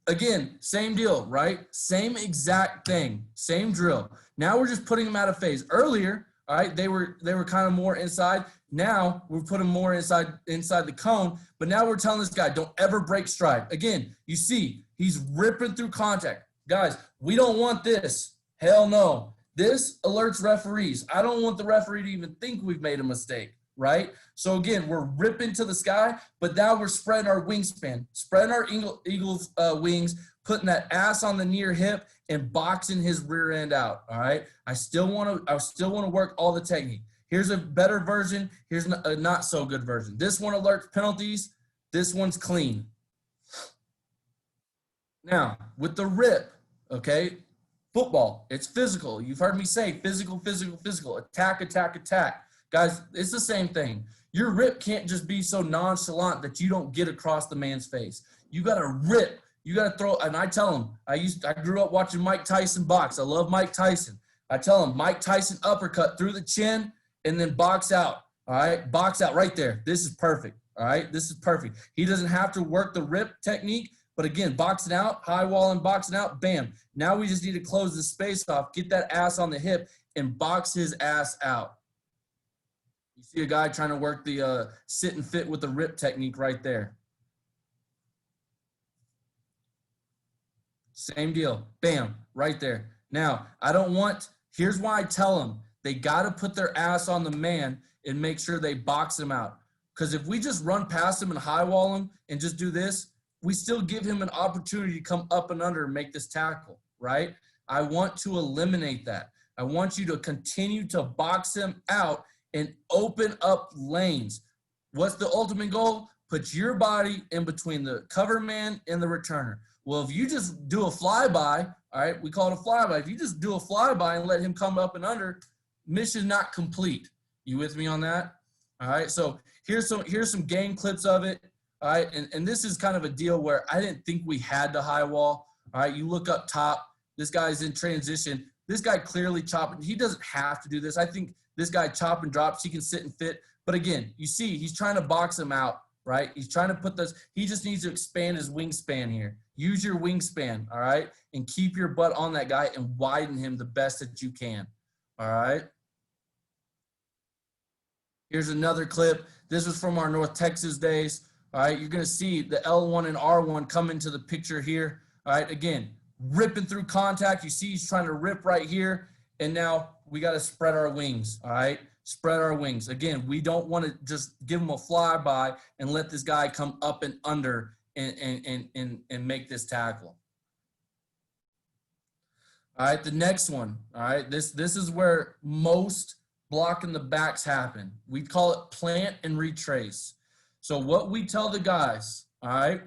Again, same deal, right? Same exact thing, same drill. Now we're just putting them out of phase. Earlier, all right, they were kind of more inside. Now we're putting more inside the cone. But now we're telling this guy, don't ever break stride. Again, you see, he's ripping through contact. Guys, we don't want this. Hell no. This alerts referees. I don't want the referee to even think we've made a mistake, right? So again, we're ripping to the sky, but now we're spreading our wingspan, spreading our eagle's wings, putting that ass on the near hip and boxing his rear end out. All right. I still want to work all the technique. Here's a better version. Here's a not so good version. This one alerts penalties. This one's clean. Now with the rip, okay, football, it's physical. You've heard me say physical, physical, physical, attack, attack, attack. Guys, it's the same thing. Your rip can't just be so nonchalant that you don't get across the man's face. You got to rip. You got to throw. And I tell him, I grew up watching Mike Tyson box. I love Mike Tyson. I tell him, Mike Tyson uppercut through the chin and then box out. All right, box out right there. This is perfect. All right, this is perfect. He doesn't have to work the rip technique, but again, boxing out, high wall and boxing out, bam. Now we just need to close the space off, get that ass on the hip, and box his ass out. You see a guy trying to work the sit and fit with the rip technique right there. Same deal. Bam, right there. Now, here's why I tell them they got to put their ass on the man and make sure they box him out. Because if we just run past him and high wall him and just do this, we still give him an opportunity to come up and under and make this tackle, right? I want to eliminate that. I want you to continue to box him out and open up lanes. What's the ultimate goal? Put your body in between the cover man and the returner. Well, if you just do a flyby, all right, we call it a flyby. If you just do a flyby and let him come up and under, mission not complete. You with me on that? All right, so here's some game clips of it. All right, and this is kind of a deal where I didn't think we had the high wall. All right, you look up top. This guy's in transition. This guy clearly chopping. He doesn't have to do this. I think this guy chop and drops. He can sit and fit. But again, you see, he's trying to box him out, right? He's trying to put this. He just needs to expand his wingspan here. Use your wingspan, all right? And keep your butt on that guy and widen him the best that you can, all right? Here's another clip. This was from our North Texas days. All right, you're going to see the L1 and R1 come into the picture here. All right, again, ripping through contact. You see he's trying to rip right here. And now we got to spread our wings, all right? Spread our wings. Again, we don't want to just give him a flyby and let this guy come up and under and make this tackle. All right, the next one, all right? This is where most blocking the backs happen. We call it plant and retrace. So what we tell the guys, all right,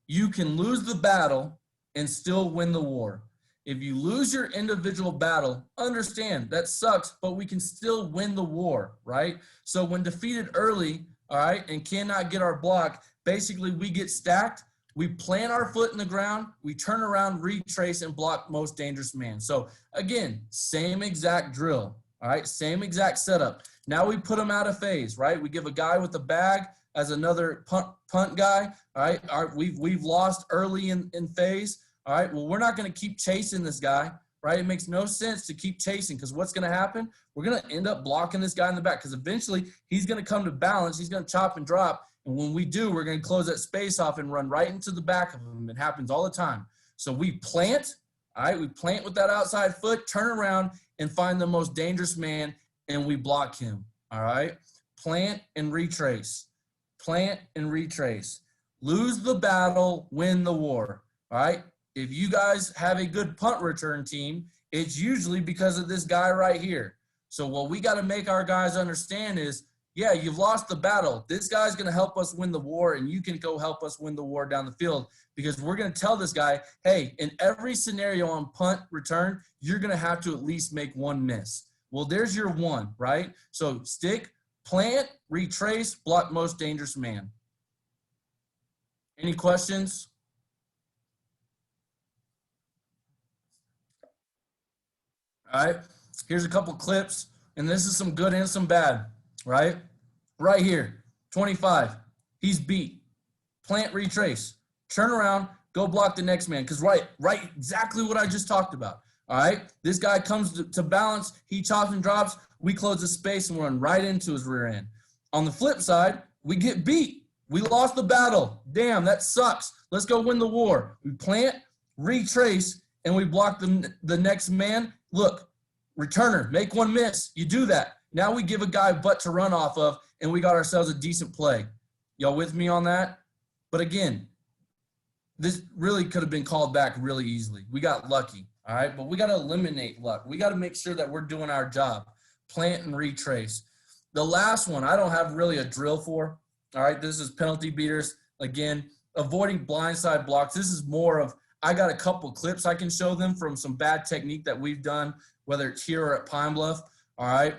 you can lose the battle and still win the war. If you lose your individual battle, understand that sucks, but we can still win the war, right? So when defeated early, all right, and cannot get our block, basically we get stacked, we plant our foot in the ground, we turn around, retrace, and block most dangerous man. So again, same exact drill, all right, same exact setup. Now we put them out of phase, right? We give a guy with a bag as another punt guy, all right? We've lost early in phase, all right? Well, we're not going to keep chasing this guy, right? It makes no sense to keep chasing because what's going to happen? We're going to end up blocking this guy in the back because eventually he's going to come to balance. He's going to chop and drop. And when we do, we're going to close that space off and run right into the back of him. It happens all the time. So we plant, all right? We plant with that outside foot, turn around, and find the most dangerous man, and we block him, all right? Plant and retrace. Plant and retrace. Lose the battle, win the war, all right? If you guys have a good punt return team, it's usually because of this guy right here. So what we got to make our guys understand is, yeah, you've lost the battle. This guy's going to help us win the war, and you can go help us win the war down the field because we're going to tell this guy, hey, in every scenario on punt return, you're going to have to at least make one miss. Well, there's your one, right? So stick, plant, retrace, block most dangerous man. Any questions? All right, here's a couple clips. and this is some good and some bad, right? Right here, 25. He's beat. Plant, retrace. Turn around, go block the next man. Because right, exactly what I just talked about. All right? This guy comes to balance. He chops and drops. We close the space and run right into his rear end. On the flip side, we get beat. We lost the battle. Damn, that sucks. Let's go win the war. We plant, retrace, and we block the next man. Look, returner, make one miss. You do that. Now we give a guy a butt to run off of, and we got ourselves a decent play. Y'all with me on that? But again, this really could have been called back really easily. We got lucky, all right? But we got to eliminate luck. We got to make sure that we're doing our job. Plant and retrace. The last one, I don't have really a drill for, all right? This is penalty beaters. Again, avoiding blindside blocks. This is more of, I got a couple clips I can show them from some bad technique that we've done, whether it's here or at Pine Bluff, all right?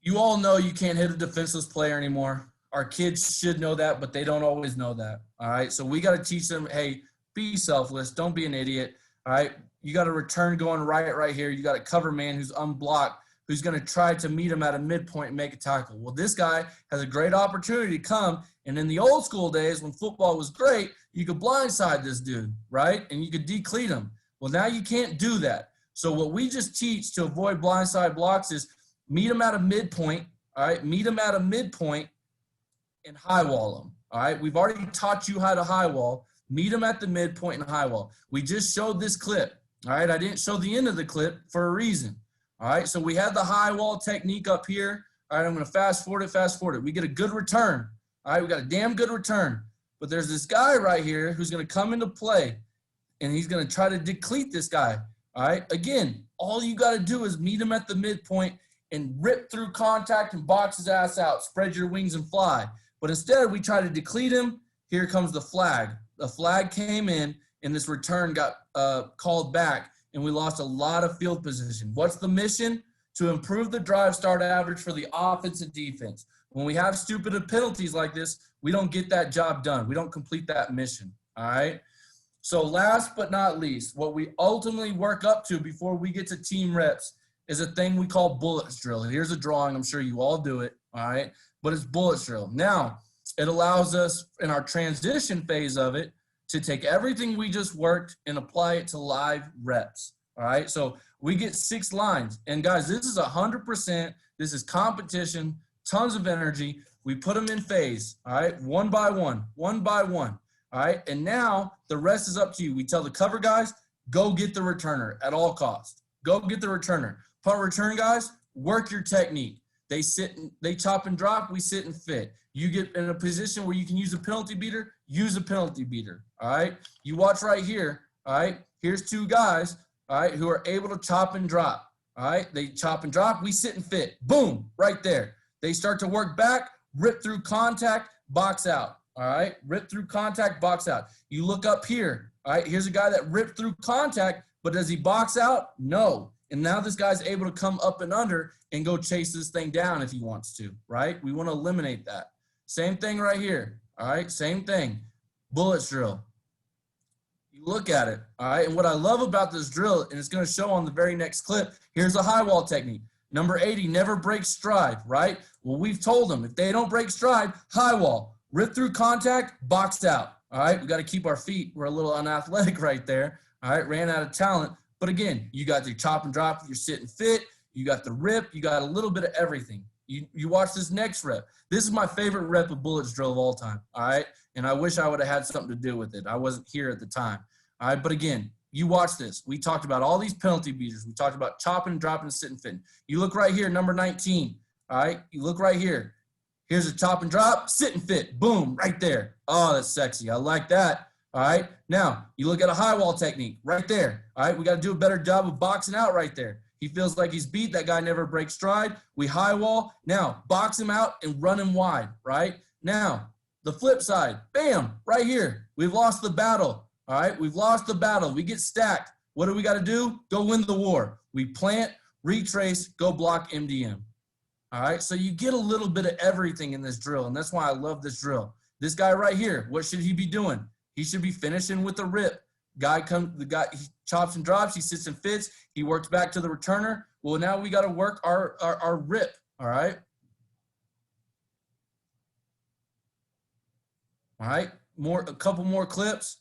You all know you can't hit a defenseless player anymore. Our kids should know that, but they don't always know that, all right? So we got to teach them, hey, be selfless. Don't be an idiot, all right? You got a return going right here. You got a cover man who's unblocked, who's going to try to meet him at a midpoint and make a tackle. Well, this guy has a great opportunity to come, and in the old school days when football was great, you could blindside this dude, right? And you could decleat him. Well, now you can't do that. So what we just teach to avoid blindside blocks is meet him at a midpoint, all right? Meet him at a midpoint and high wall him, all right? We've already taught you how to high wall. Meet him at the midpoint and high wall. We just showed this clip, all right? I didn't show the end of the clip for a reason, all right? So we had the high wall technique up here. All right, I'm going to fast forward it. We get a good return, all right? We got a damn good return. But there's this guy right here who's going to come into play, and he's going to try to decleat this guy, all right? Again, all you got to do is meet him at the midpoint and rip through contact and box his ass out, spread your wings and fly. But instead, we try to decleat him. Here comes the flag. The flag came in, and this return got called back, and we lost a lot of field position. What's the mission? To improve the drive start average for the offense and defense. When we have stupid penalties like this, we don't get that job done. We don't complete that mission, all right? So last but not least, what we ultimately work up to before we get to team reps is a thing we call bullets drill. Here's a drawing. I'm sure you all do it, all right? But it's bullets drill. Now, it allows us in our transition phase of it to take everything we just worked and apply it to live reps, all right? So we get 6 lines. And, guys, this is 100%. This is competition, tons of energy. We put them in phase, all right, one by one, all right? And now the rest is up to you. We tell the cover guys, go get the returner at all costs. Go get the returner. Punt return guys, work your technique. They chop and drop, we sit and fit. You get in a position where you can use a penalty beater, use a penalty beater, all right? You watch right here, all right? Here's 2 guys, all right, who are able to chop and drop, all right? They chop and drop, we sit and fit. Boom, right there. They start to work back, rip through contact, box out, all right? Rip through contact, box out. You look up here, all right? Here's a guy that ripped through contact, but does he box out? No. And now this guy's able to come up and under and go chase this thing down if he wants to, right? We want to eliminate that. Same thing right here, all right? Same thing. Bullets drill. You look at it, all right? And what I love about this drill, and it's going to show on the very next clip, here's a high wall technique. Number 80, never break stride, right? Well, we've told them if they don't break stride, high wall, rip through contact, boxed out, all right? We got to keep our feet. We're a little unathletic right there, all right? Ran out of talent. But again, you got the chop and drop, you're sitting fit, you got the rip, you got a little bit of everything. You watch this next rep. This is my favorite rep of bullets drill of all time, all right? And I wish I would have had something to do with it. I wasn't here at the time, all right? But again, you watch this. We talked about all these penalty beaters. We talked about chopping, dropping, sitting, fitting. You look right here, number 19, all right? You look right here. Here's a chop and drop, sit and fit. Boom, right there. Oh, that's sexy. I like that. All right. Now, you look at a high wall technique right there. All right. We got to do a better job of boxing out right there. He feels like he's beat. That guy never breaks stride. We high wall. Now, box him out and run him wide. Right. Now, the flip side. Bam. Right here. We've lost the battle. All right. We've lost the battle. We get stacked. What do we got to do? Go win the war. We plant, retrace, go block MDM. All right. So you get a little bit of everything in this drill. And that's why I love this drill. This guy right here, what should he be doing? He should be finishing with a rip. chops and drops. He sits and fits. He works back to the returner. Well, now we got to work our rip, all right? All right, a couple more clips.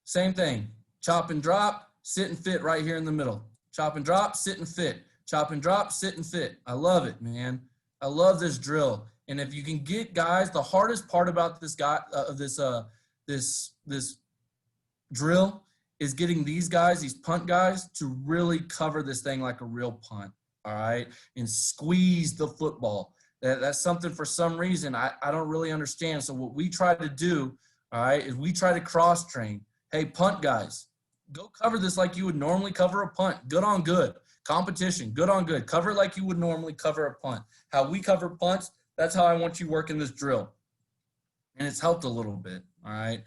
Same thing. Chop and drop, sit and fit right here in the middle. Chop and drop, sit and fit. Chop and drop, sit and fit. I love it, man. I love this drill. And if you can get guys, the hardest part about this this drill is getting these guys, these punt guys, to really cover this thing like a real punt. All right, and squeeze the football. That's something for some reason I don't really understand. So what we try to do, all right, is we try to cross train. Hey, punt guys, go cover this like you would normally cover a punt. Good on good. Competition, good on good. Cover it like you would normally cover a punt. How we cover punts, that's how I want you working this drill. And it's helped a little bit, all right?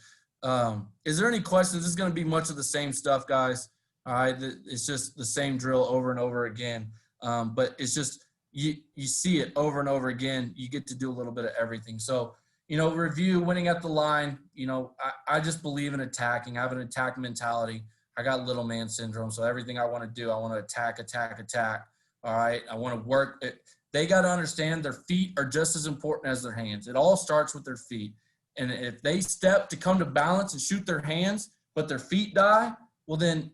Is there any questions? This is going to be much of the same stuff, guys. All right, it's just the same drill over and over again. But it's just you see it over and over again. You get to do a little bit of everything. So, review, winning at the line. I just believe in attacking. I have an attack mentality. I got little man syndrome. So everything I want to do, I want to attack. All right, I want to work. They got to understand their feet are just as important as their hands. It all starts with their feet. And if they step to come to balance and shoot their hands, but their feet die, well, then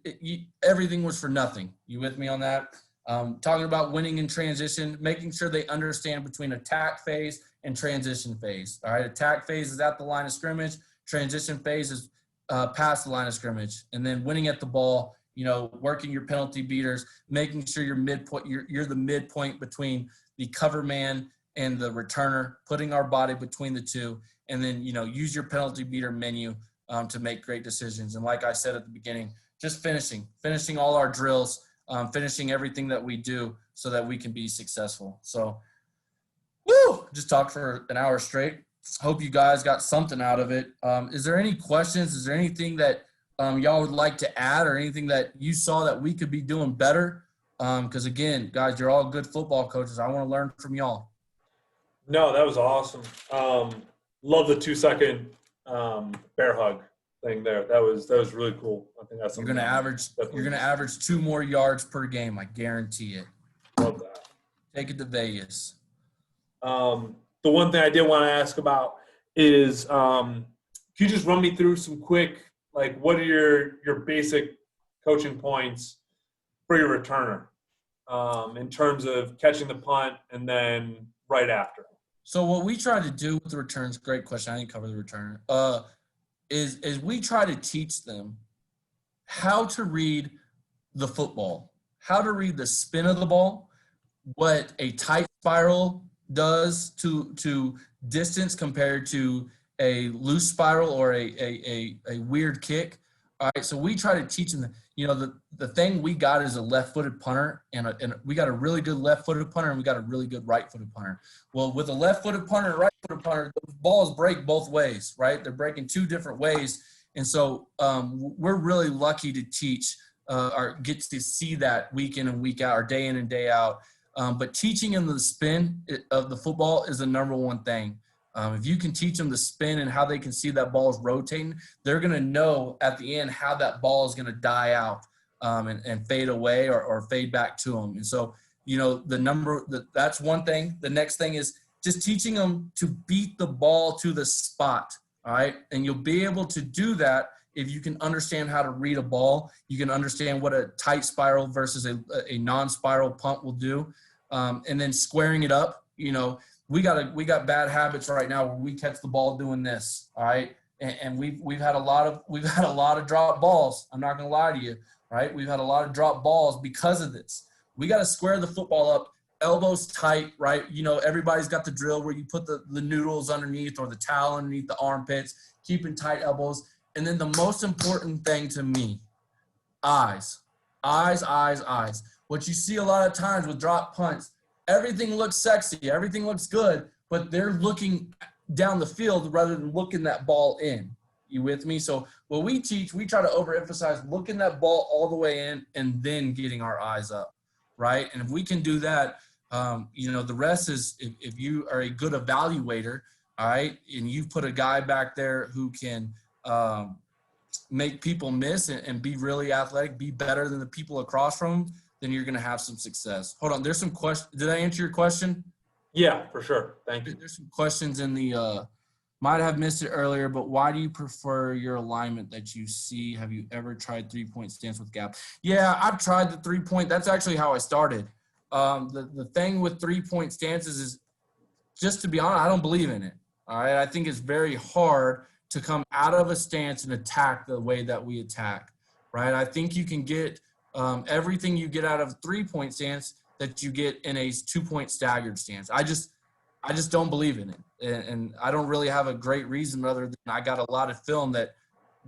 everything was for nothing. You with me on that? Talking about winning in transition, making sure they understand between attack phase and transition phase. All right, attack phase is at the line of scrimmage. Transition phase is past the line of scrimmage. And then winning at the ball, working your penalty beaters, making sure you're midpoint. You're the midpoint between the cover man and the returner, putting our body between the two, and then use your penalty beater menu to make great decisions. And like I said at the beginning, just finishing all our drills. Finishing everything that we do so that we can be successful. So, just talked for an hour straight. Hope you guys got something out of it. Is there any questions? Is there anything that y'all would like to add, or anything that you saw that we could be doing better? Because again, guys, you're all good football coaches. I want to learn from y'all. No, that was awesome. Love the 2-second bear hug thing there. That was really cool. I think that's You're gonna average 2 more yards per game. I guarantee it. Love that. Take it to Vegas. The one thing I did want to ask about is, can you just run me through some quick, what are your basic coaching points for your returner in terms of catching the punt and then right after? So what we try to do with the returns, great question. I didn't cover the returner. Is we try to teach them how to read the football, how to read the spin of the ball, what a tight spiral does to distance compared to a loose spiral or a weird kick. All right, so we try to teach them that, the thing we got is a left-footed punter, and we got a really good left-footed punter, and we got a really good right-footed punter. Well, with a left-footed punter and right-footed punter, the balls break both ways, right? They're breaking 2 different ways, and so we're really lucky to teach or get to see that week in and week out, or day in and day out. But teaching them the spin of the football is the number one thing. If you can teach them the spin and how they can see that ball is rotating, they're going to know at the end how that ball is going to die out and fade away or fade back to them. And so, that's one thing. The next thing is just teaching them to beat the ball to the spot, all right? And you'll be able to do that if you can understand how to read a ball. You can understand what a tight spiral versus a non-spiral punt will do. And then squaring it up, we got bad habits right now where we catch the ball doing this, all right? And we've had a lot of drop balls. I'm not gonna lie to you, right? We've had a lot of drop balls because of this. We got to square the football up, elbows tight, right? Everybody's got the drill where you put the noodles underneath or the towel underneath the armpits, keeping tight elbows. And then the most important thing to me, eyes. What you see a lot of times with drop punts, everything looks sexy, everything looks good, but they're looking down the field rather than looking that ball in. You with me? So what we teach, we try to overemphasize looking that ball all the way in and then getting our eyes up, right? And if we can do that, the rest is if you are a good evaluator, all right, and you put a guy back there who can make people miss and be really athletic, be better than the people across from them, then you're going to have some success. Hold on. There's some questions. Did I answer your question? Yeah, for sure. Thank you. There's some questions in the might have missed it earlier, but why do you prefer your alignment that you see? Have you ever tried 3-point stance with gap? Yeah, I've tried the 3-point. That's actually how I started. The thing with 3-point stances is, just to be honest, I don't believe in it. All right. I think it's very hard to come out of a stance and attack the way that we attack. Right. I think you can get everything you get out of a 3-point stance that you get in a 2-point staggered stance. I just don't believe in it. And I don't really have a great reason other than I got a lot of film that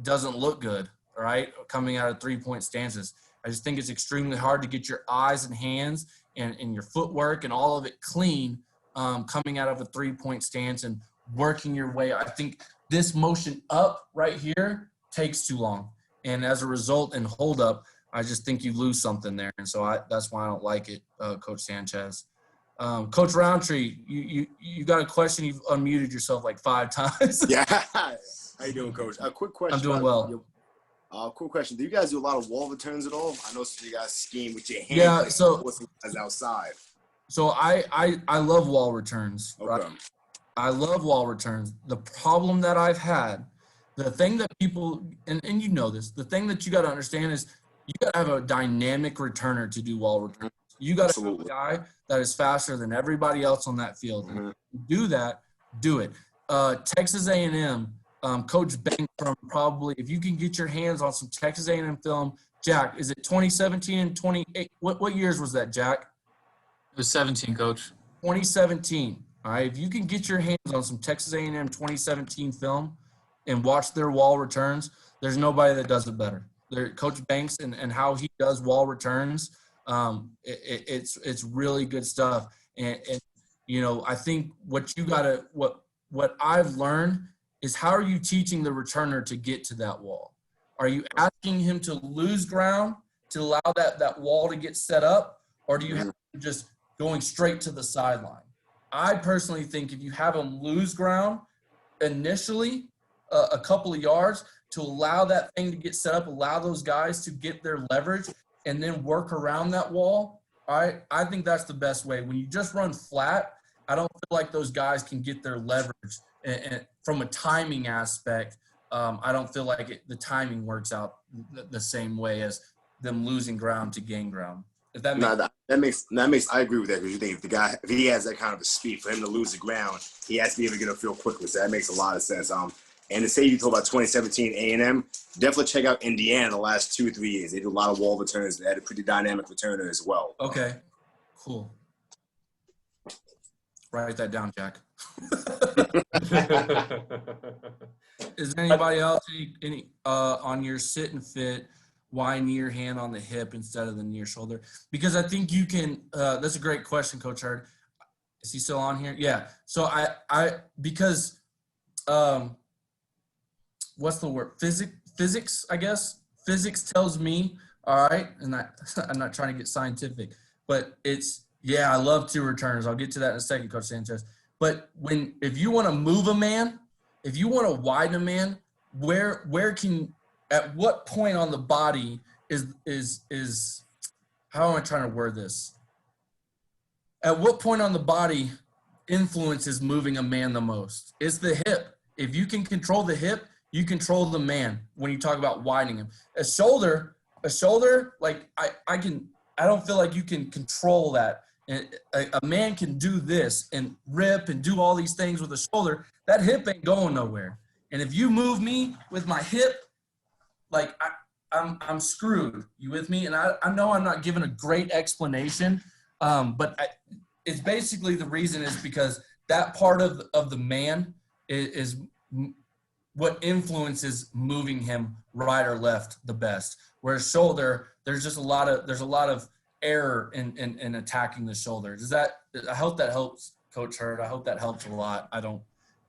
doesn't look good, all right, coming out of 3-point stances. I just think it's extremely hard to get your eyes and hands and your footwork and all of it clean coming out of a 3-point stance and working your way. I think this motion up right here takes too long. And as a result, in hold up, I just think you lose something there. And so that's why I don't like it, Coach Sanchez. Coach Roundtree, you got a question. You've unmuted yourself like 5 times. Yeah. How you doing, Coach? A quick question. I'm doing well. Quick question. Do you guys do a lot of wall returns at all? I know you guys scheme with your hands. Yeah, like so forcing guys outside. So I love wall returns. Okay. Right? I love wall returns. The problem that I've had, the thing that people, and you know this, the thing that you got to understand is you got to have a dynamic returner to do wall returns. You got to have a guy that is faster than everybody else on that field. Mm-hmm. Do that, do it. Texas A&M, Coach Bank from probably, if you can get your hands on some Texas A&M film, Jack, is it 2017 and 28? What years was that, Jack? It was 17, Coach. 2017. All right. If you can get your hands on some Texas A&M 2017 film and watch their wall returns, there's nobody that does it better. Coach Banks and how he does wall returns, it's really good stuff. And you know, I think what I've learned is, how are you teaching the returner to get to that wall? Are you asking him to lose ground to allow that wall to get set up, or do you have him just going straight to the sideline? I personally think if you have him lose ground initially, a couple of yards, to allow that thing to get set up, allow those guys to get their leverage, and then work around that wall, all right, I think that's the best way. When you just run flat, I don't feel like those guys can get their leverage. And from a timing aspect, I don't feel like the timing works out the same way as them losing ground to gain ground. If that makes that makes I agree with that, because you think if he has that kind of a speed, for him to lose the ground, he has to be able to get upfield quickly. So that makes a lot of sense. And to say you talk about 2017 A&M, definitely check out Indiana the last 2 or 3 years. They did a lot of wall returns. They had a pretty dynamic returner as well. Okay, cool. Write that down, Jack. Is anybody else any on your sit and fit? Why near hand on the hip instead of the near shoulder? Because I think you can. That's a great question, Coach Hurd. Is he still on here? Yeah. So because what's the word? Physics, I guess. Physics tells me, all right, and I'm not trying to get scientific, but I love 2 returners. I'll get to that in a second, Coach Sanchez. But if you want to move a man, if you want to widen a man, at what point on the body is how am I trying to word this? At what point on the body influences moving a man the most? It's the hip. If you can control the hip, you control the man when you talk about widening him. A shoulder, like I don't feel like you can control that. A man can do this and rip and do all these things with a shoulder. That hip ain't going nowhere. And if you move me with my hip, like I'm screwed. You with me? And I know I'm not giving a great explanation, but it's basically the reason is because that part of the man is what influences moving him right or left the best. Whereas shoulder, there's a lot of error in attacking the shoulder. I hope that helps, Coach Hurd. I hope that helps a lot. I don't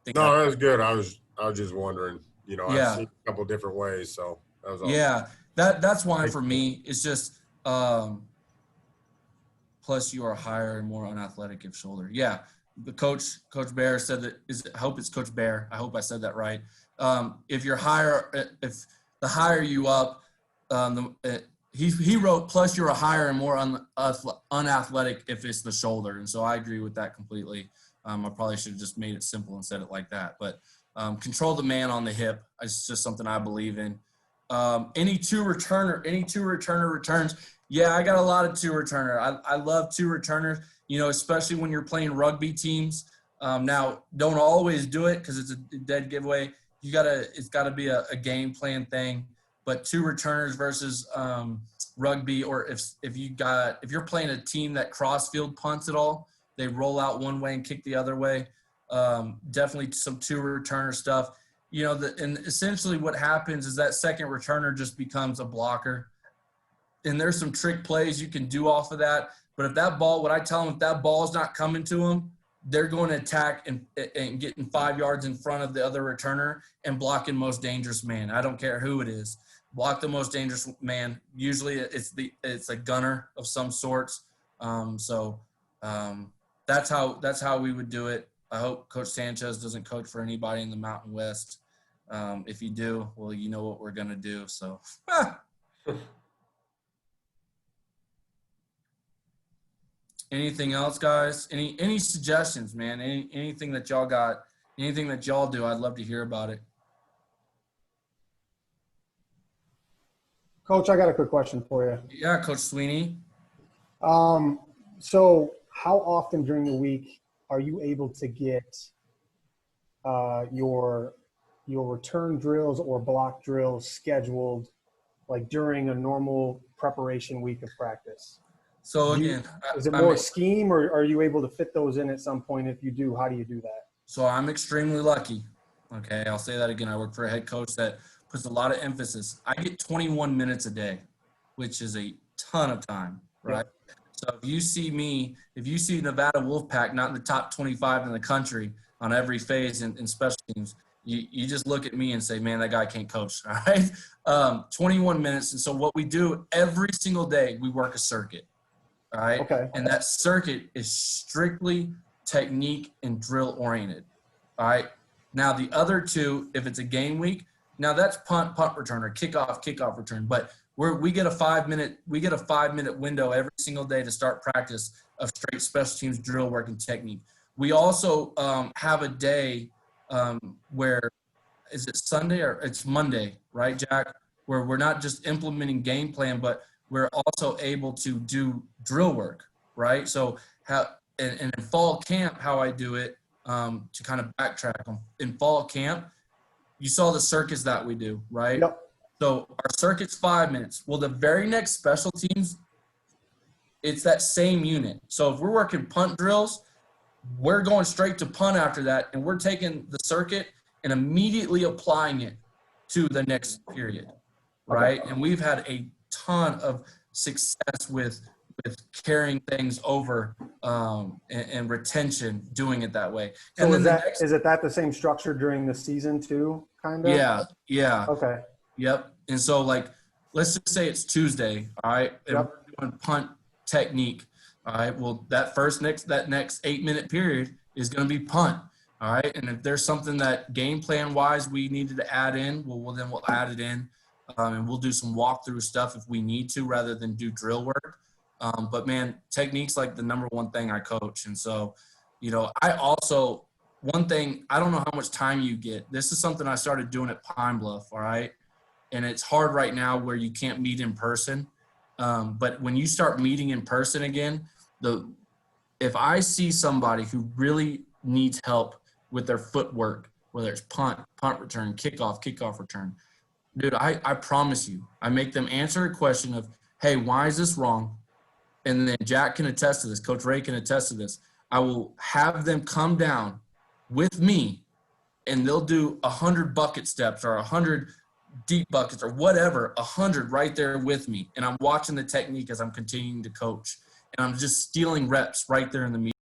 think. No, that was good. I was just wondering. You know, Yeah. I've seen a couple different ways, so that was all. Yeah, that's why for me it's just plus you are higher and more unathletic if shoulder. Yeah, the Coach Bear said that. I hope it's Coach Bear. I hope I said that right. If you're higher, if the higher you up, he wrote, plus you're a higher and more unathletic if it's the shoulder. And so I agree with that completely. I probably should have just made it simple and said it like that. But control the man on the hip. It's just something I believe in. Any two returner returns. Yeah, I got a lot of two returner. I love two returners, especially when you're playing rugby teams. Now, don't always do it because it's a dead giveaway. It's gotta be a game plan thing. But two returners versus rugby, or if you're playing a team that cross field punts at all, they roll out one way and kick the other way. Definitely some two returner stuff. And essentially what happens is that second returner just becomes a blocker. And there's some trick plays you can do off of that. But if that ball is not coming to them, they're going to attack and getting 5 yards in front of the other returner and blocking most dangerous man. I don't care who it is. Block the most dangerous man. Usually it's a gunner of some sorts. That's how we would do it. I hope Coach Sanchez doesn't coach for anybody in the Mountain West. If you do, well, you know what we're going to do. So anything else, guys? Any suggestions, man? Anything that y'all got? Anything that y'all do? I'd love to hear about it. Coach, I got a quick question for you. Yeah, Coach Sweeney. So how often during the week are you able to get your return drills or block drills scheduled like during a normal preparation week of practice? So again, is it more scheme, or are you able to fit those in at some point? If you do, how do you do that? So I'm extremely lucky. Okay, I'll say that again. I work for a head coach that puts a lot of emphasis. I get 21 minutes a day, which is a ton of time, right? Yeah. So if you see Nevada Wolfpack not in the top 25 in the country on every phase in special teams, you just look at me and say, man, that guy can't coach, all right? 21 minutes. And so what we do every single day, we work a circuit, all right? Okay. And that circuit is strictly technique and drill oriented, all right? Now the other two, if it's a game week, now that's punt return, or kickoff return. But we get a 5 minute window every single day to start practice of straight special teams drill work and technique. We also have a day where, is it Sunday or it's Monday, right, Jack? Where we're not just implementing game plan, but we're also able to do drill work, right? So in fall camp, how I do it, to kind of backtrack them, in fall camp, you saw the circuits that we do, right? Yep. So our circuit's 5 minutes. Well, the very next special teams, it's that same unit. So if we're working punt drills, we're going straight to punt after that, and we're taking the circuit and immediately applying it to the next period, right? Okay. And we've had a ton of success with carrying things over and retention, doing it that way. So and is it the same structure during the season too, kind of? Yeah. Okay. Yep. And so, like, let's just say it's Tuesday, all right? And yep. We're doing punt technique, all right? Well, that next 8 minute period is going to be punt, all right? And if there's something that game plan wise we needed to add in, well then we'll add it in, and we'll do some walkthrough stuff if we need to, rather than do drill work. But man, technique's like the number one thing I coach. And so, I also, one thing, I don't know how much time you get. This is something I started doing at Pine Bluff, all right? And it's hard right now where you can't meet in person. But when you start meeting in person again, if I see somebody who really needs help with their footwork, whether it's punt return, kickoff return, dude, I promise you, I make them answer a question of, hey, why is this wrong? And then Jack can attest to this. Coach Ray can attest to this. I will have them come down with me, and they'll do 100 bucket steps or 100 deep buckets or whatever, 100 right there with me. And I'm watching the technique as I'm continuing to coach. And I'm just stealing reps right there in the meeting.